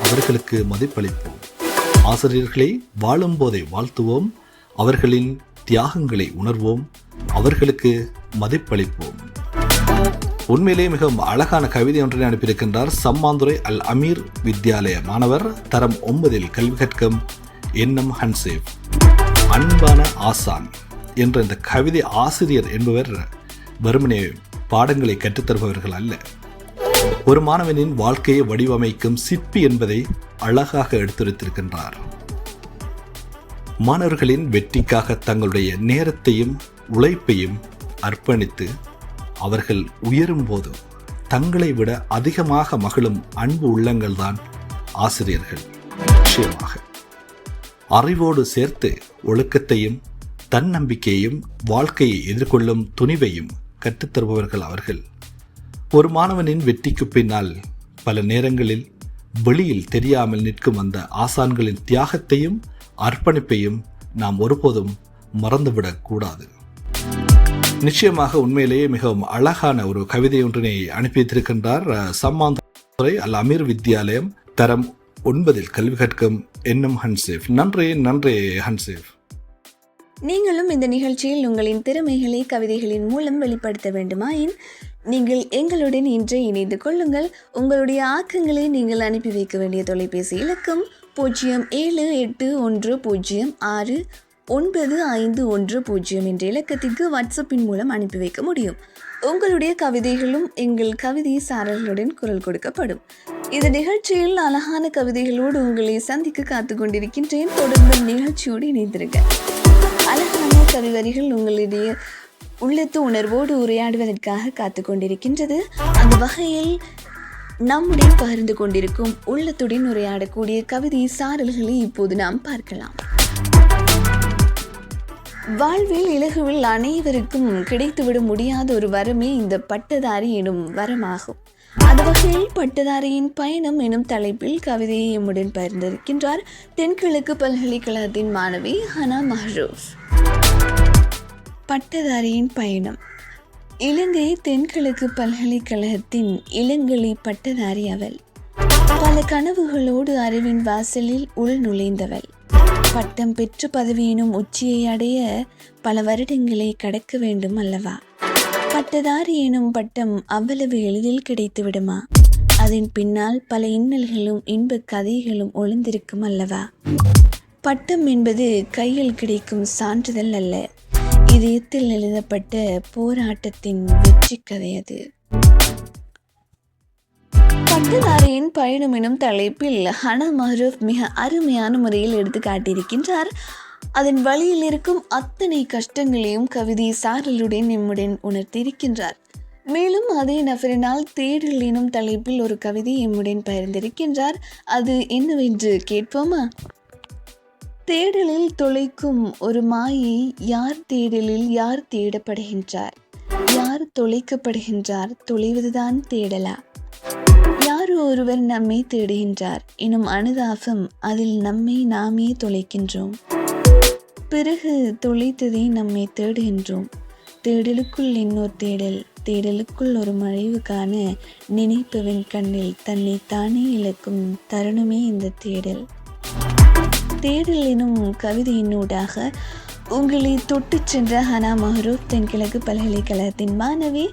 அவர்களுக்கு மதிப்பளிப்போம். ஆசிரியர்களை வாழும் போதே வாழ்த்துவோம். அவர்களின் தியாகங்களை உணர்வோம். அவர்களுக்கு மதிப்பளிப்போம். உண்மையிலே மிகவும் அழகான கவிதை ஒன்றை அனுப்பியிருக்கின்றார் சம்மாந்துறை அல் அமீர் வித்யாலய மாணவர், தரம் 9 கல்வி கற்கும் என்எம் ஹன்சேஃப். அன்பான ஆசான் என்ற இந்த கவிதை ஆசிரியர் என்பவர் வெறுமனே பாடங்களை கற்றுத்தருபவர்கள் அல்ல, ஒரு மாணவனின் வாழ்க்கையை வடிவமைக்கும் சிற்பி என்பதை அழகாக எடுத்துரைத்திருக்கின்றார். மாணவர்களின் வெற்றிக்காக தங்களுடைய நேரத்தையும் உழைப்பையும் அர்ப்பணித்து அவர்கள் உயரும் போது தங்களை விட அதிகமாக மகிழும் அன்பு உள்ளங்கள் தான் ஆசிரியர்கள். நிச்சயமாக அறிவோடு சேர்த்து ஒழுக்கத்தையும் தன்னம்பிக்கையையும் வாழ்க்கையை எதிர்கொள்ளும் துணிவையும் கற்றுத்தருபவர்கள் அவர்கள். ஒரு மாணவனின் வெற்றிக்கு பின்னால் பல நேரங்களில் வெளியில் தெரியாமல் நிற்கும் அந்த ஆசான்களின் தியாகத்தையும் அர்ப்பணிப்பையும் நாம் ஒருபோதும் மறந்துவிடக் கூடாது. நிச்சயமாக உண்மையிலேயே மிகவும் அழகான ஒரு கவிதை ஒன்றினை அனுப்பி வைத்திருக்கின்றார் சம்மாந்துறை அல் அமீர் வித்யாலயம், தரம் 9 கல்வி கற்கும் என்எம் ஹன்சேஃப். நன்றி நன்றி ஹன்சேஃப். நீங்களும் இந்த நிகழ்ச்சியில் உங்களின் திறமைகளை கவிதைகளின் மூலம் வெளிப்படுத்த வேண்டுமாயின் நீங்கள் எங்களுடன் இன்று இணைந்து கொள்ளுங்கள். உங்களுடைய ஆக்கங்களை நீங்கள் அனுப்பி வைக்க வேண்டிய தொலைபேசி இலக்கம் 0781069510 என்ற இலக்கத்திற்கு வாட்ஸ்அப்பின் மூலம் அனுப்பி வைக்க முடியும். உங்களுடைய கவிதைகளும் எங்கள் கவிதை சாரர்களுடன் குரல் கொடுக்கப்படும். இந்த நிகழ்ச்சியில் அழகான கவிதைகளோடு உங்களை சந்திக்க காத்து கொண்டிருக்கின்றேன். தொடர்ந்து நிகழ்ச்சியோடு இணைந்திருக்க. அழகான கவிவரிகள் உங்களுடைய உள்ளத்து உணர்வோடு உரையாடுவதற்காக காத்து கொண்டிருக்கின்றது. அந்த வகையில் நம்முடன் பகிர்ந்து கொண்டிருக்கும் உள்ளத்துடன் உரையாடக்கூடிய கவிதை சாரல்களை இப்போது நாம் பார்க்கலாம். வாழ்வில் இலகுவில் அனைவருக்கும் கிடைத்துவிட முடியாத ஒரு வரமே இந்த பட்டதாரி எனும் வரமாகும். அந்த வகையில் பட்டதாரியின் பயணம் எனும் தலைப்பில் கவிதையை எம்முடன் பகிர்ந்திருக்கின்றார் தென்கிழக்கு பல்கலைக்கழகத்தின் மாணவி ஹனா மஹ்ரூப். பட்டதாரியின் பயணம். இலங்கை தென்கிழக்கு பல்கலைக்கழகத்தின் இளங்கலை பட்டதாரி அவள். பல கனவுகளோடு அறிவின் வாசலில் உள் நுழைந்தவள். பட்டம் பெற்று பதவியினும் உச்சியை அடைய பல வருடங்களை கடக்க வேண்டும் அல்லவா? பட்டதாரி எனும் பட்டம் அவ்வளவு எளிதில் கிடைத்து விடுமா? அதன் பின்னால் பல இன்னல்களும் இன்ப கதைகளும் ஒளிந்திருக்கும் அல்லவா? பட்டம் என்பது கையில் கிடைக்கும் சான்றிதழ் அல்ல, இதயத்தில் எழுதப்பட்ட போராட்டத்தின் வெற்றி கதை அது. பட்டதாரியின் பயணம் எனும் தலைப்பில் ஹனா மஹ்ரூப் மிக அருமையான முறையில் எடுத்து காட்டியிருக்கின்றார். அதன் வழியில் இருக்கும் அத்தனை கஷ்டங்களையும் கவிதை சாரலுடன் எம்முடன் உணர்த்தியிருக்கின்றார். மேலும் அதே நபரினால் தேடல் எனும் தலைப்பில் ஒரு கவிதை எம்முடன் பகிர்ந்திருக்கின்றார். அது என்னவென்று கேட்போமா? தேடலில் தொலைக்கும் ஒரு மாயை, யார் தேடலில் யார் தேடப்படுகின்றார், யார் தொலைக்கப்படுகின்றார், தொலைவதுதான் தேடலா? யாரோ ஒருவர் நம்மை தேடுகின்றார் எனும் அனுதாபம், அதில் நம்மை நாமே தொலைக்கின்றோம். பிறகு தொலைத்ததை நம்மை தேடுகின்றோம். தேடலுக்குள் இன்னொரு தேடல், தேடலுக்குள் ஒரு மறைவு காண நினைப்பவன் கண்ணில் தன்னை தானே இழக்கும் தருணமே இந்த தேடல். தேடல் எனும் கவிதையினூடாக உங்களை தொட்டு சென்ற ஹனா மஹ்ரூப் தென்கிழக்கு பல்கலைக்கழகத்தின் மாணவி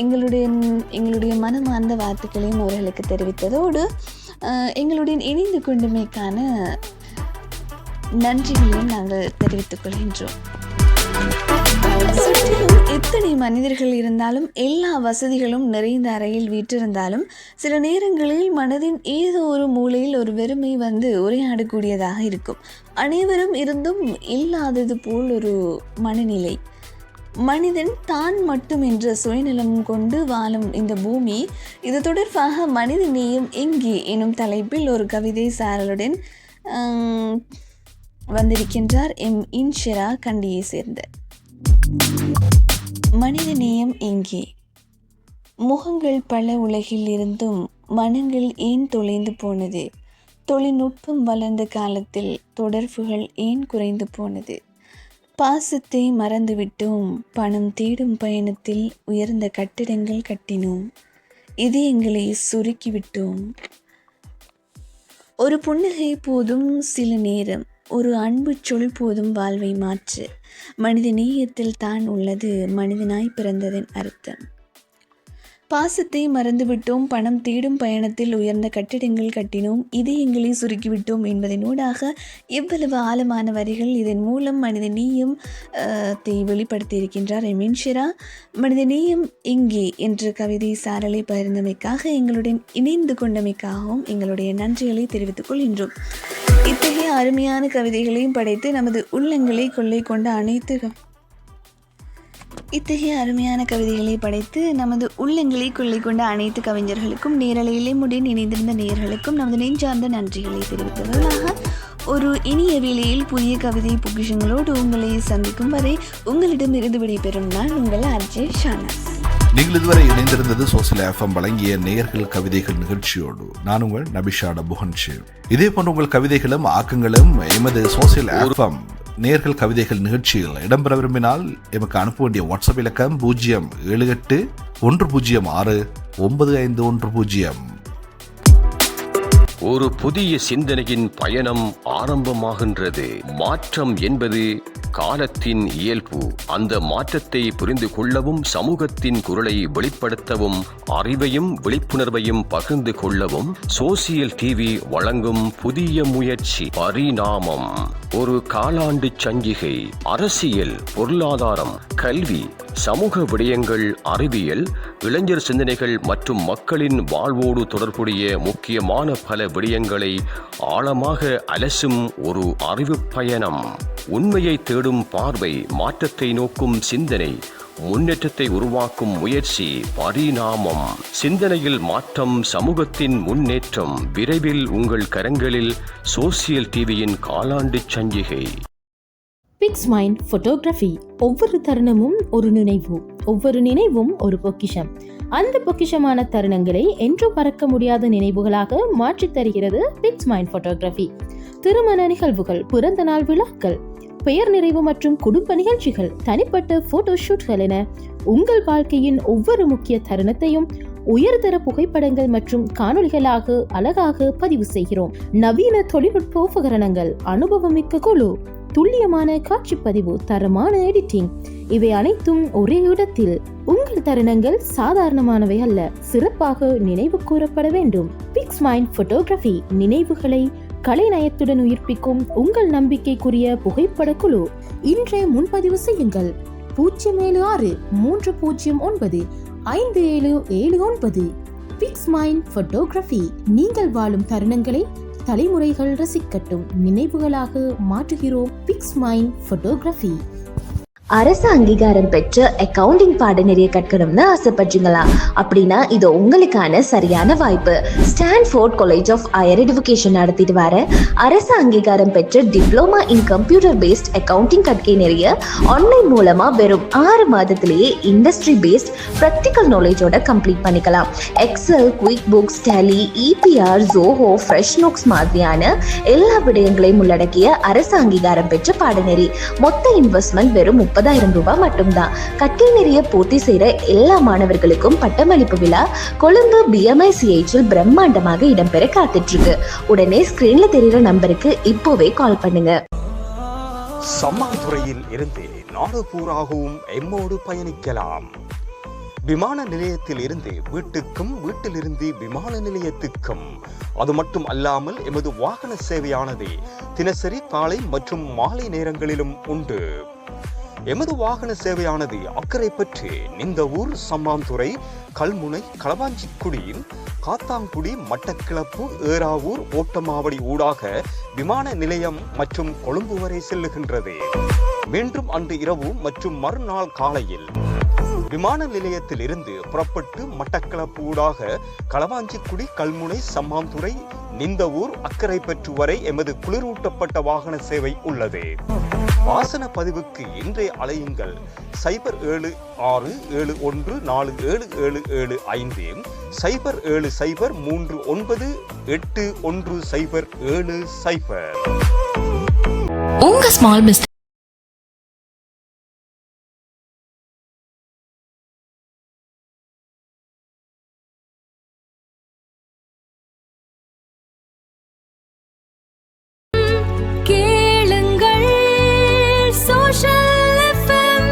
எங்களுடைய மனமார்ந்த வாழ்த்துக்களையும் அவர்களுக்கு தெரிவித்ததோடு எங்களுடன் இணைந்து கொண்டமைக்கான நன்றிகளையும் நாங்கள் தெரிவித்துக் கொள்கின்றோம். சுற்றிலும் எத்தனை மனிதர்கள் இருந்தாலும் எல்லா வசதிகளும் நிறைந்த அறையில் வீற்றிருந்தாலும் சில நேரங்களில் மனதின் ஏதோ ஒரு மூலையில் ஒரு வெறுமை வந்து உரையாடக்கூடியதாக இருக்கும். அனைவரும் இருந்தும் இல்லாதது போல் ஒரு மனநிலை. மனிதன் தான் மட்டும் என்ற சுயநலம் கொண்டு வாழும் இந்த பூமி, இது தொடர்பாக மனிதநேயம் எங்கே எனும் தலைப்பில் ஒரு கவிதை சாரலுடன் வந்திருக்கின்றார் இன்ஷிரா கண்டியை சேர்ந்த. மனிதநேயம் எங்கே? முகங்கள் பல உலகில் இருந்தும் மனங்கள் ஏன் தொலைந்து போனது? தொழில்நுட்பம் வளர்ந்த காலத்தில் தொடர்புகள் ஏன் குறைந்து போனது? பாசத்தை மறந்துவிட்டோம், பணம் தேடும் பயணத்தில் உயர்ந்த கட்டிடங்கள் கட்டினோம், இதயங்களை சுருக்கிவிட்டோம். ஒரு புன்னகை போதும் சில நேரம், ஒரு அன்பு சொல் போதும் வாழ்வை மாற்று. மனித நேயத்தில் தான் உள்ளது மனிதனாய் பிறந்ததன் அர்த்தம். பாசத்தை மறந்துவிட்டோம், பணம் தேடும் பயணத்தில் உயர்ந்த கட்டிடங்கள் கட்டினோம், இதயங்களை சுருக்கிவிட்டோம் என்பதனூடாக எவ்வளவு ஆழமான வரிகள். இதன் மூலம் மனித நேயத்தை வெளிப்படுத்தியிருக்கின்றார் இன்ஷிரா. மனித நேயம் எங்கே என்ற கவிதை சாரலை பகிர்ந்தமைக்காக எங்களுடன் இணைந்து கொண்டமைக்காகவும் எங்களுடைய நன்றிகளை தெரிவித்துக் கொள்கின்றோம். இத்தகைய அருமையான கவிதைகளையும் படைத்து நமது உள்ளங்களை கொள்ளை கொண்ட அனைத்து கவிஞர்களுக்கும் நேரலையிலே முடன் இணைந்திருந்த நேயர்களுக்கும் நமது நெஞ்சார்ந்த நன்றிகளை தெரிவித்தவர்களாக ஒரு இனிய வேளையில் புதிய கவிதை பொக்கிஷங்களோடு உங்களை சந்திக்கும் வரை உங்களிடமிருந்து விடைபெறும் நான் உங்கள் அர்ஜே ஷானஸ். நீங்கள் இதுவரை இணைந்திருந்தது சோசியல் எஃப்எம் வழங்கிய நேயர்கள் கவிதைகள் நிகழ்ச்சியோடு. நான் உங்கள் நபிஷாட புகன்ஷேவ். இதே போன்ற உங்கள் கவிதைகளும் ஆக்கங்களும் எமது சோசியல் எஃப்எம் நேயர்கள் கவிதைகள் நிகழ்ச்சியில் இடம்பெற விரும்பினால் எமக்கு அனுப்ப வேண்டிய வாட்ஸ்அப் இலக்கம் 07810659110. ஒரு புதிய சிந்தனையின் பயணம் ஆரம்பமாகின்றது. மாற்றம் என்பது காலத்தின் இயல்பு. அந்த மாற்றத்தை புரிந்து கொள்ளவும், சமூகத்தின் குரலை வெளிப்படுத்தவும், அறிவையும் விழிப்புணர்வையும் பகிர்ந்து கொள்ளவும் சோசியல் டிவி வழங்கும் புதிய முயற்சி பரிணாமம். ஒரு காலாண்டு சஞ்சிகை. அரசியல், பொருளாதாரம், கல்வி, சமூக விடயங்கள், அறிவியல், இளைஞர் சிந்தனைகள் மற்றும் மக்களின் வாழ்வோடு தொடர்புடைய முக்கியமான பல விடயங்களை ஆழமாக அலசும் ஒரு அறிவு பயணம். உண்மையை தேடும் பார்வை, மாற்றத்தை நோக்கும் சிந்தனை, முன்னேற்றத்தை உருவாக்கும் முயற்சி பரிணாமம். சிந்தனையில் மாற்றம், சமூகத்தின் முன்னேற்றம். விரைவில் உங்கள் கரங்களில் சோசியல் டிவியின் காலாண்டு சஞ்சிகை. Fix Mind photography. ஒவ்வொரு தருணமும் ஒரு நினைவு, ஒவ்வொரு நினைவும் ஒரு பொக்கிஷம். அந்த பொக்கிஷமான தருணங்களை என்றும் மறக்க முடியாத நினைவுகளாக மாற்றித் தருகிறது பிக்ஸ் மைண்ட் போட்டோகிராஃபி. திருமண நிகழ்வுகள், பிறந்த நாள் விழாக்கள், பெயர் நிறைவு மற்றும் குடும்ப நிகழ்ச்சிகள், தனிப்பட்ட போட்டோ ஷூட்கள் என உங்கள் வாழ்க்கையின் ஒவ்வொரு முக்கிய தருணத்தையும் உயர்தர புகைப்படங்கள் மற்றும் காணொளிகளாக அழகாக பதிவு செய்கிறோம். நவீன தொழில்நுட்ப உபகரணங்கள், அனுபவமிக்க குழு, துல்லியமான காட்சிப்பதிவு, தரமான எடிட்டிங், இவை அனைத்தும் ஒரே இடத்தில். உங்கள் தருணங்கள் சாதாரணமானவை அல்ல, சிறப்பாக நினைவு கூறப்பட வேண்டும். பிக்ஸ் மைண்ட் போட்டோகிராஃபி நினைவுகளை கலைநயத்துடன் உயிர்ப்பிக்கும் உங்கள் நம்பிக்கைக்குரிய புகைப்பட குழு. இன்றே முன்பதிவு செய்யுங்கள். 076-309-5779. Pix Mind photography. நீங்கள் வாழும் தருணங்களை தலைமுறைகள் ரசிக்கட்டும், நினைவுகளாக மாற்றுகிறோம். Pix Mind photography. அரசு அங்கீகாரம் பெற்ற அக்கவுண்டிங் பாடநெறியை கற்கணும்னு ஆசைப்படுறீங்களா? அப்படின்னா இது உங்களுக்கான சரியான வாய்ப்பு. Stanford college of higher education நடத்திட்டு வர அரசு அங்கீகாரம் பெற்ற diploma in computer based accounting கற்கை நிறைய ஆன்லைன் மூலமா வெறும் 6 மாதத்திலேயே இண்டஸ்ட்ரி பேஸ்ட் ப்ராக்டிக்கல் நாலேஜோட கம்ப்ளீட் பண்ணிக்கலாம். Excel, QuickBooks, Tally, EPR, Zoho, fresh notes மாதிரியான எல்லா விடயங்களையும் உள்ளடக்கிய அரசு அங்கீகாரம் பெற்ற பாடநெறி. மொத்த இன்வெஸ்ட்மெண்ட் வெறும் 30,000 ரூபாய் மட்டும்தான். கற்கை நிறைய பூர்த்தி செய்யற எல்லா மாணவர்களுக்கும் பட்டமளிப்பு விழா கொழும்பு BMICHல் பிரம்மாண்டமாக இடம்பெற காத்துட்டு இருக்கு. உடனே ஸ்கிரீன்ல தெரியுற நம்பருக்கு இப்போவே கால் பண்ணுங்க. சம்மாந்துறையில் இருந்து நாடு பூராகவும் எம்மோடு பயணிக்கலாம். விமான நிலையத்தில் இருந்து வீட்டுக்கும், வீட்டிலிருந்து விமான நிலையத்துக்கும். அது மட்டும் அல்லாமல் எமது வாகன சேவையானது தினசரி காலை மற்றும் மாலை நேரங்களிலும் உண்டு. எமது வாகன சேவையானது அக்கறை பற்றி நிந்தவூர், சம்மாந்துறை, கல்முனை, களவாஞ்சிக்குடி, காத்தாங்குடி, மட்டக்கிளப்பு, ஏறாவூர், ஓட்டமாவடி ஊடாக விமான நிலையம் மற்றும் கொழும்பு வரை செல்லுகின்றது. மீண்டும் அன்று இரவு மற்றும் மறுநாள் காலையில் விமான நிலையத்தில் இருந்து புறப்பட்டு மட்டக்களப்பு ஊடாக களவாஞ்சிக்குடி, கல்முனை, சம்மாந்துறை, நிந்தவூர், அக்கரைப்பற்று வரை எமது குளிரூட்டப்பட்ட வாகன சேவை உள்ளது. வாசன பதிவுக்கு இன்றைய அலையுங்கள் 076671477775 0770398170. உங்க ஸ்மால் பிசினஸ் கேளுங்கள் சோஷல் எஃப்எம்,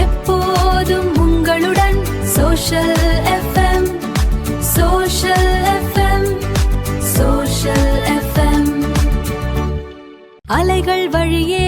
எப்போதும் உங்களுடன் social FM, social FM, social FM. அலைகள் வழியே